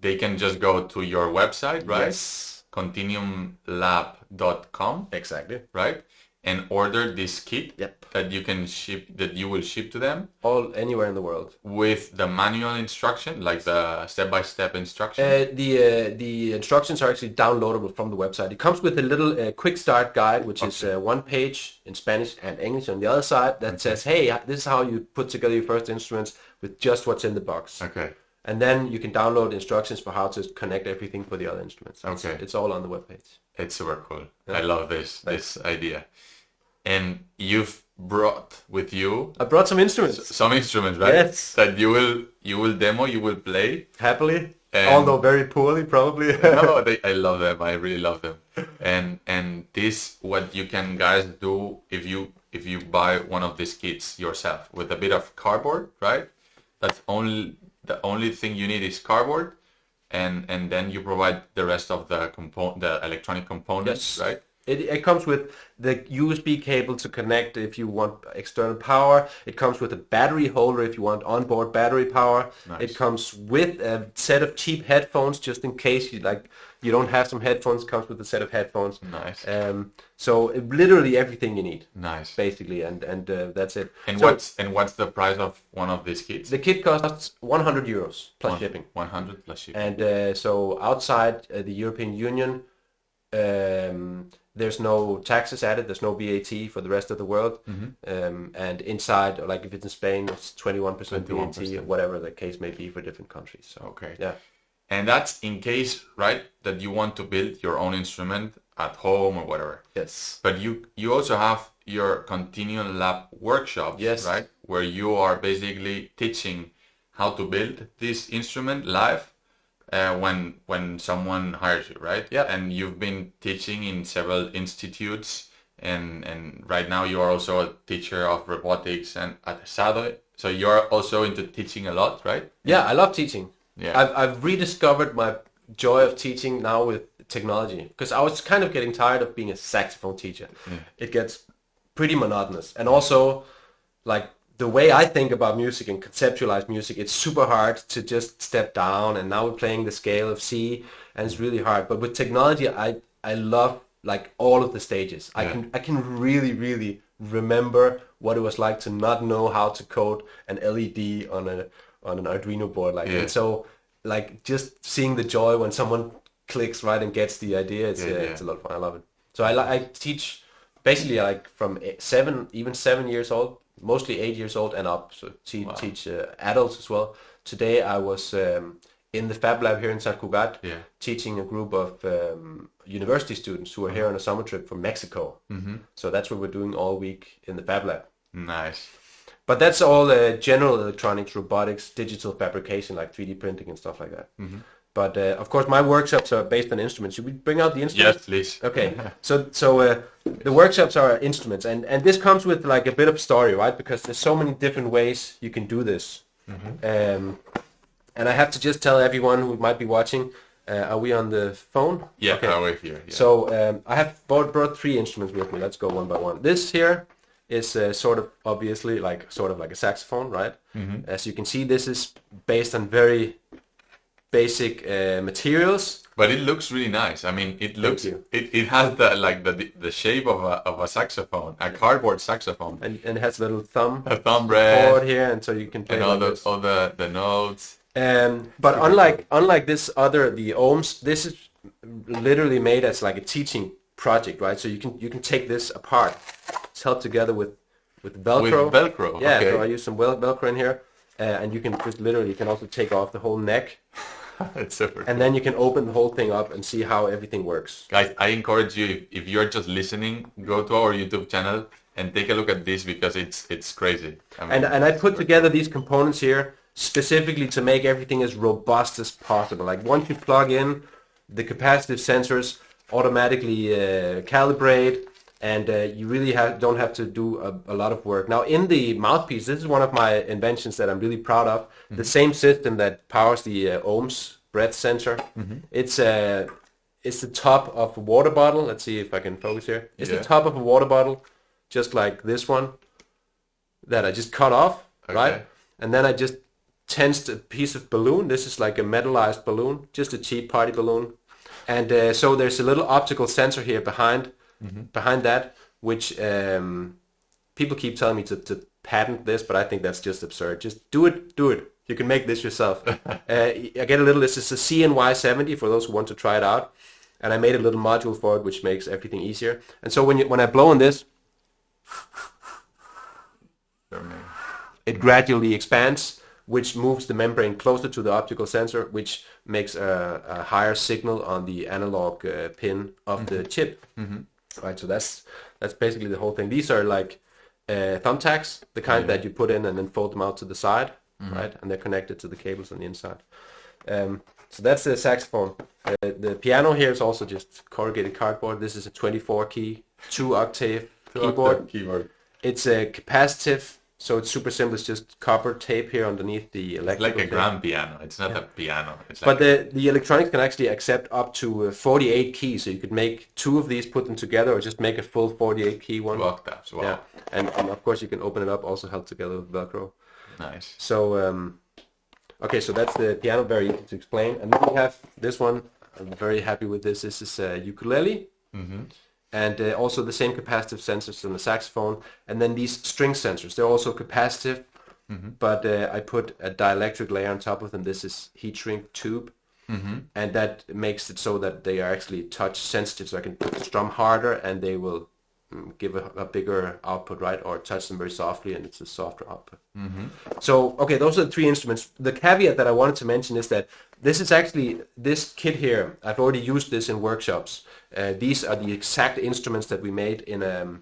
they can just go to your website, right? Yes. kontinuumlab.com. Exactly. Right? And order this kit Yep. that you will ship to them. Anywhere in the world. With the manual instruction, like the step-by-step instruction. The instructions are actually downloadable from the website. It comes with a little quick start guide, which is 1 page in Spanish and English on the other side that says, hey, this is how you put together your first instruments with just what's in the box. Okay. And then you can download instructions for how to connect everything for the other instruments. It's all on the webpage. It's super cool. I love this idea. And you've brought with you... I brought some instruments. Some instruments, right? Yes. That you will demo, you will play. Happily. Although very poorly, probably. No, I love them. I really love them. And this, what you can guys do if you buy one of these kits yourself with a bit of cardboard, right? That's the only thing you need is cardboard, and then you provide the rest of the electronic components, right? It comes with the USB cable to connect if you want external power. It comes with a battery holder if you want onboard battery power. Nice. It comes with a set of cheap headphones just in case you don't have some headphones. It comes with a set of headphones. Nice. So literally everything you need. Nice. Basically, and that's it. And what's the price of one of these kits? The kit costs €100 plus shipping. 100 plus shipping. And so outside the European Union, there's no taxes added. There's no VAT for the rest of the world. And inside, like if it's in Spain, it's 21% VAT, or whatever the case may be for different countries. So, okay. Yeah. And that's in case, right, that you want to build your own instrument at home or whatever. Yes. But you also have your Kontinuum Lab workshops, right, where you are basically teaching how to build this instrument live. When someone hires you, right? Yeah. And you've been teaching in several institutes, and right now you are also a teacher of robotics and at SADO. So you're also into teaching a lot, right? Yeah, I love teaching. Yeah. I've rediscovered my joy of teaching now with technology, because I was kind of getting tired of being a saxophone teacher. It gets pretty monotonous, and also like the way I think about music and conceptualize music, it's super hard to just step down, and now we're playing the scale of C, and it's really hard. But with technology, I love like all of the stages. I can really remember what it was like to not know how to code an LED on an Arduino board, and so like just seeing the joy when someone clicks right and gets the idea, it's a lot of fun. I love it. So I teach basically like from 7 years old. Mostly 8 years old and up, so teach adults as well. Today I was in the Fab Lab here in Sant Cugat, teaching a group of university students who are here on a summer trip from Mexico. So that's what we're doing all week in the Fab Lab. Nice. But that's all general electronics, robotics, digital fabrication like 3D printing and stuff like that. But of course, my workshops are based on instruments. Should we bring out the instruments? Yes, please. Okay. So the workshops are instruments, and this comes with like a bit of story, right? Because there's so many different ways you can do this. And I have to just tell everyone who might be watching. Are we on the phone? Yeah, okay. we're here. Yeah. So I have brought 3 instruments with me. Let's go one by one. This here is sort of obviously like a saxophone, right? As you can see, this is based on very basic materials. But it looks really nice. I mean, it looks it has the shape of a saxophone, a cardboard saxophone, and it has a little thumb bread board here, and so you can play and all the notes. But unlike the ohms, this is literally made as like a teaching project, right? So you can take this apart. It's held together with Velcro. With Velcro. Yeah. Okay. So I use some Velcro in here, and you can just literally also take off the whole neck. It's super cool. And then you can open the whole thing up and see how everything works. Guys, I encourage you, if you're just listening, go to our YouTube channel and take a look at this because it's crazy. I mean, and I put together these components here specifically to make everything as robust as possible. Like once you plug in, the capacitive sensors automatically calibrate, and you really don't have to do a lot of work. Now in the mouthpiece, this is one of my inventions that I'm really proud of. The same system that powers the ohms breath sensor. It's the top of a water bottle. Let's see if I can focus here. It's the top of a water bottle, just like this one that I just cut off, right? And then I just tensed a piece of balloon. This is like a metallized balloon, just a cheap party balloon. And so there's a little optical sensor here behind that, which people keep telling me to patent this, but I think that's just absurd. Just do it. You can make this yourself. I get a little, this is a CNY70 for those who want to try it out. And I made a little module for it, which makes everything easier. And so when I blow on this, it gradually expands, which moves the membrane closer to the optical sensor, which makes a higher signal on the analog pin of the chip. Right, so that's basically the whole thing. These are like thumbtacks, the kind that you put in and then fold them out to the side, right? And they're connected to the cables on the inside. So that's the saxophone. The piano here is also just corrugated cardboard. This is a 24-key, 2-octave keyboard. It's a capacitive, so it's super simple. It's just copper tape here underneath the electrical. It's like a grand piano. It's not a piano. It's but the electronics can actually accept up to 48 keys. So you could make 2 of these, put them together, or just make a full 48 key one. 2 octaves. Wow. Yeah, and of course you can open it up, also held together with Velcro. Nice. So okay, so that's the piano, very easy to explain. And then we have this one. I'm very happy with this. This is a ukulele. And also the same capacitive sensors on the saxophone. And then these string sensors, they're also capacitive, but I put a dielectric layer on top of them. This is heat shrink tube. And that makes it so that they are actually touch sensitive. So I can strum harder and they will give a bigger output, right? Or touch them very softly and it's a softer output. So, okay, those are the 3 instruments. The caveat that I wanted to mention is that this is actually, this kit here, I've already used this in workshops. These are the exact instruments that we made in a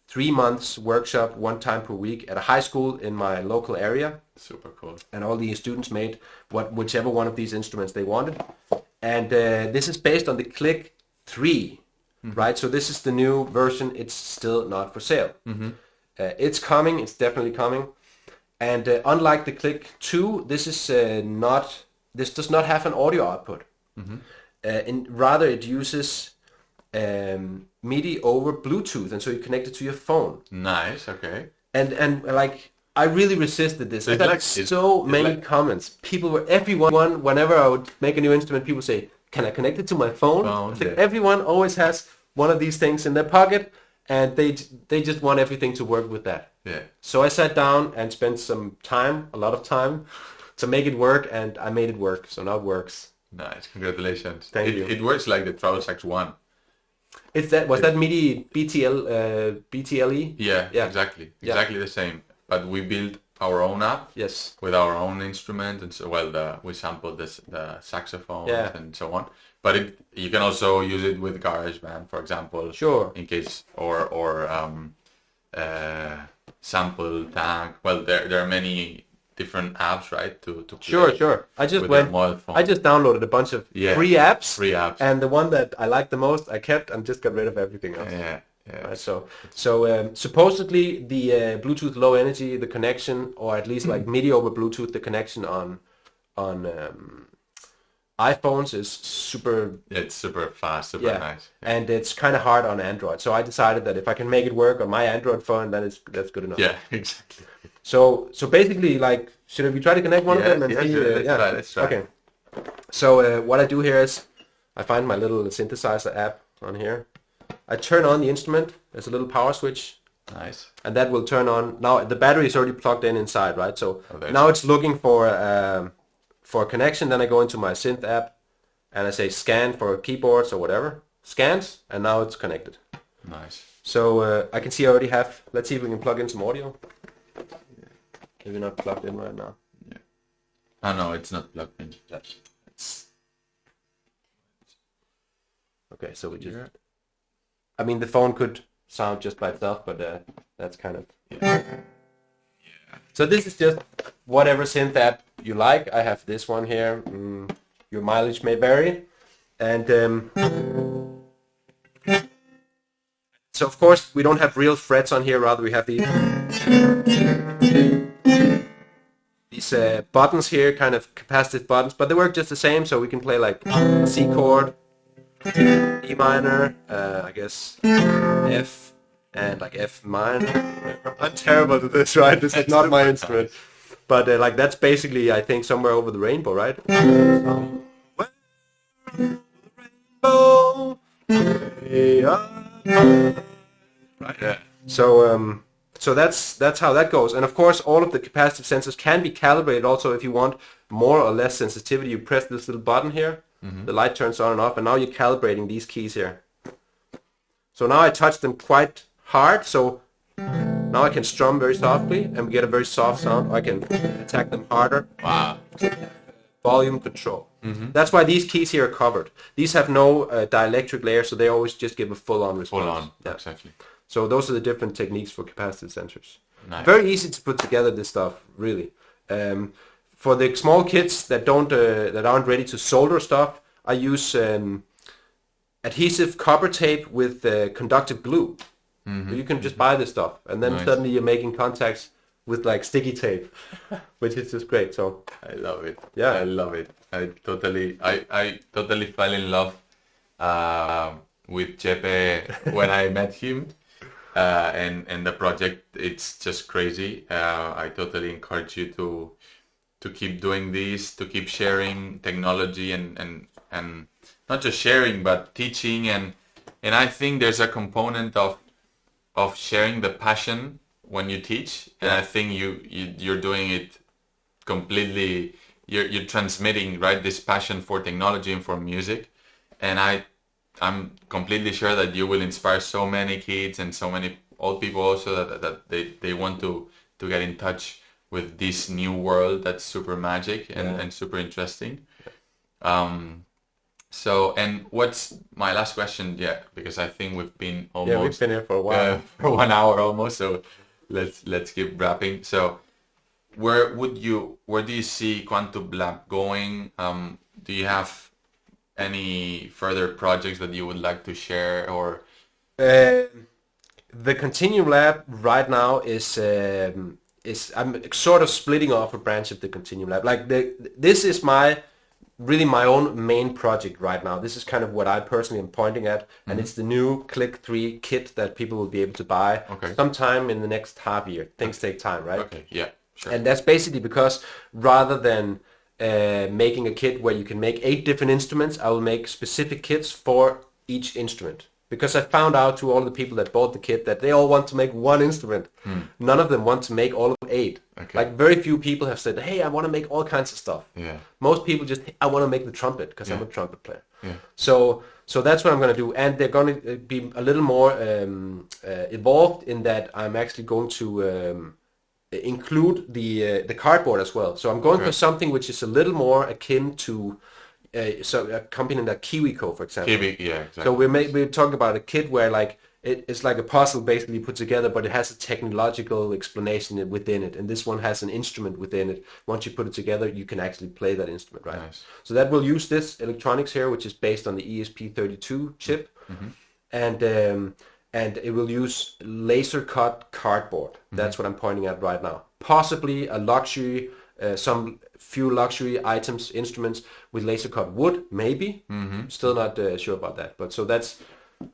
3 months workshop, 1 time per week at a high school in my local area. Super cool. And all the students made whichever one of these instruments they wanted. And this is based on the Click 3, right? So this is the new version. It's still not for sale. It's coming. It's definitely coming. And unlike the Click 2, this is this does not have an audio output. Rather, it uses MIDI over Bluetooth, and so you connect it to your phone. Nice. Okay. And like I really resisted this. I got so many comments. Everyone, whenever I would make a new instrument, people say, "Can I connect it to my phone?" Everyone always has one of these things in their pocket, and they just want everything to work with that. Yeah. So I sat down and spent a lot of time, to make it work, and I made it work. So now it works. Nice, congratulations. Thank you. It works like the Trough Sax 1. Was that MIDI BTLE? Yeah, exactly the same. But we built our own app. Yes. With our own instrument, and so we sampled the saxophone and so on. But you can also use it with GarageBand, for example. Sure. In case or sample tag. Well, there are many different apps, right? To Sure, play sure. with your mobile phone. I just downloaded a bunch of free apps. Free apps. And the one that I liked the most, I kept and just got rid of everything else. Yeah, yeah. Right, so supposedly the Bluetooth Low Energy, the connection, or at least like MIDI over Bluetooth, the connection on iPhones is super. It's super fast, super nice. Yeah. And it's kind of hard on Android. So I decided that if I can make it work on my Android phone, then that's good enough. Yeah, exactly. So basically, like, should we try to connect one of them and see? Sure. Let's try. Okay. So what I do here is I find my little synthesizer app on here. I turn on the instrument. There's a little power switch. Nice. And that will turn on. Now the battery is already plugged in inside, right? So now it's looking for a connection. Then I go into my synth app and I say scan for keyboards or whatever. Scans, and now it's connected. Nice. So I can see I already have. Let's see if we can plug in some audio. Maybe not plugged in right now. Yeah. Oh no, it's not plugged in. Okay, so we just. I mean, the phone could sound just by itself, but that's kind of. Yeah. So this is just whatever synth app you like. I have this one here. Your mileage may vary, and so of course we don't have real frets on here. Rather, we have these buttons here, kind of capacitive buttons, but they work just the same. So we can play like C chord, E minor, I guess F, and like F minor. I'm terrible at this, right? This is not my instrument. But like that's basically, I think, somewhere over the rainbow, right? Right. Yeah. So that's how that goes. And of course, all of the capacitive sensors can be calibrated. Also, if you want more or less sensitivity, you press this little button here. The light turns on and off, and now you're calibrating these keys here. So now I touch them quite hard, so now I can strum very softly and get a very soft sound. I can attack them harder. Wow. Volume control. That's why these keys here are covered. These have no dielectric layer, so they always just give a full-on response. Full on, yeah. Exactly. So those are the different techniques for capacitive sensors. Nice. Very easy to put together this stuff, really. For the small kids that aren't ready to solder stuff, I use adhesive copper tape with conductive glue. So you can just buy this stuff, and then suddenly you're making contacts with like sticky tape, which is just great. So I love it. Yeah, I love it. I totally fell in love with Jeppe when I met him, and the project. It's just crazy. I totally encourage you to keep doing this, to keep sharing technology and not just sharing but teaching, and I think there's a component of sharing the passion when you teach, and I think you're doing it completely. You're transmitting, right, this passion for technology and for music, and I'm completely sure that you will inspire so many kids and so many old people also that they want to get in touch with this new world that's super magic and super interesting. So, and what's my last question? Yeah, because I think we've been almost we've been here for a while, for 1 hour almost. So let's keep wrapping. So where do you see Kontinuum Lab going? Do you have any further projects that you would like to share, or? The Kontinuum Lab right now is I'm sort of splitting off a branch of the Kontinuum Lab. Like this is really my own main project right now. This is kind of what I personally am pointing at, and it's the new Click 3 kit that people will be able to buy sometime in the next half year. Things take time, right? Okay, yeah, sure. And that's basically because rather than making a kit where you can make 8 different instruments, I will make specific kits for each instrument. Because I found out to all the people that bought the kit that they all want to make one instrument. None of them want to make all of 8. Okay. Like very few people have said, hey, I want to make all kinds of stuff. Yeah. Most people just, I want to make the trumpet because I'm a trumpet player. Yeah. So that's what I'm going to do. And they're going to be a little more evolved in that I'm actually going to include the cardboard as well. So I'm going for something which is a little more akin to a company like KiwiCo, for example. Yeah, exactly. So we're talking about a kit where like it's like a puzzle basically put together, but it has a technological explanation within it. And this one has an instrument within it. Once you put it together, you can actually play that instrument, right? Nice. So that will use this electronics here, which is based on the ESP32 chip, and it will use laser cut cardboard. That's what I'm pointing at right now. Possibly a luxury, some few luxury items, instruments with laser cut wood, maybe. Still not sure about that. But so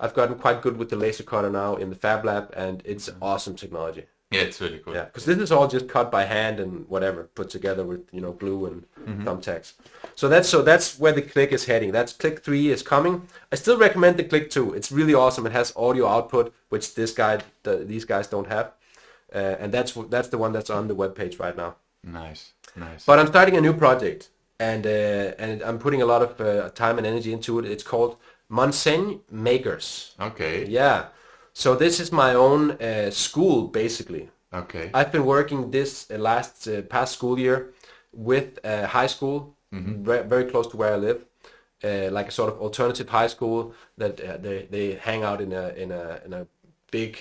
I've gotten quite good with the laser cutter now in the Fab Lab, and it's awesome technology. Yeah, it's really cool. Yeah, because this is all just cut by hand and whatever, put together with glue and thumbtacks. So that's where the Click is heading. That's Click 3 is coming. I still recommend the Click 2. It's really awesome. It has audio output, which these guys don't have, and that's the one that's on the webpage right now. Nice. But I'm starting a new project, and I'm putting a lot of time and energy into it. It's called Monsen Makers. Okay. Yeah. So this is my own school, basically. Okay. I've been working this past school year with high school, very close to where I live, like a sort of alternative high school that they hang out in a big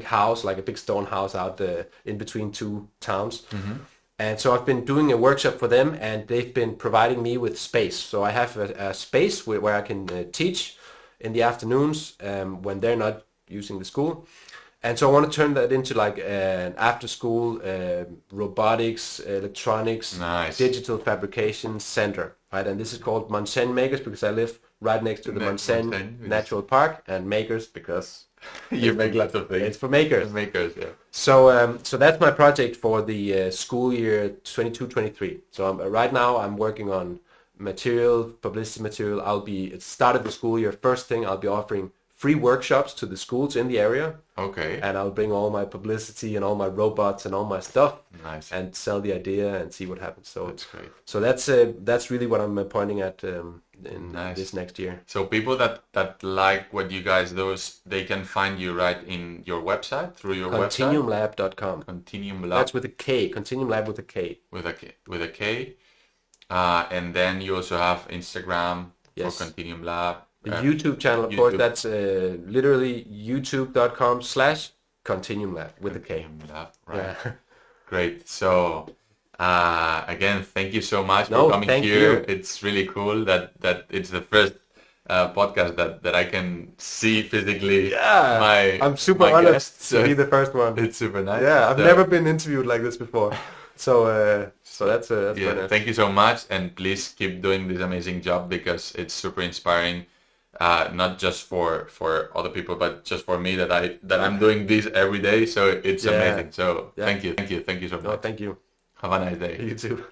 house, like a big stone house out in between two towns. And so I've been doing a workshop for them, and they've been providing me with space. So I have a space where I can teach in the afternoons when they're not using the school. And so I want to turn that into like an after-school robotics, electronics, digital fabrication center, right? And this is called Monsen Makers because I live right next to the Monsen Natural Park, and Makers because you make lots of things. It's for makers. Makers, yeah. So that's my project for the school year 22-23. So right now I'm working on publicity material. It started the school year. First thing, I'll be offering free workshops to the schools in the area. Okay. And I'll bring all my publicity and all my robots and all my stuff. Nice. And sell the idea and see what happens. So that's great. So that's really what I'm pointing at in this next year. So people that like what you guys do, they can find you right in your website, through your website? Kontinuumlab.com. Kontinuum Lab. That's with a K. Kontinuum Lab with a K. With a K. And then you also have Instagram for Kontinuum Lab. The YouTube channel, of course, that's literally youtube.com/Kontinuum Lab with a K. Lab, right. Yeah. Great. So again, thank you so much for coming here. You. It's really cool that it's the first podcast that I can see physically. Yeah, I'm super honored to be the first one. It's super nice. Yeah, I've never been interviewed like this before. So that's yeah. Nice. Thank you so much, and please keep doing this amazing job because it's super inspiring. Not just for other people, but just for me that I'm doing this every day. So it's amazing. So thank you so much. No, thank you. Have a nice day. You too.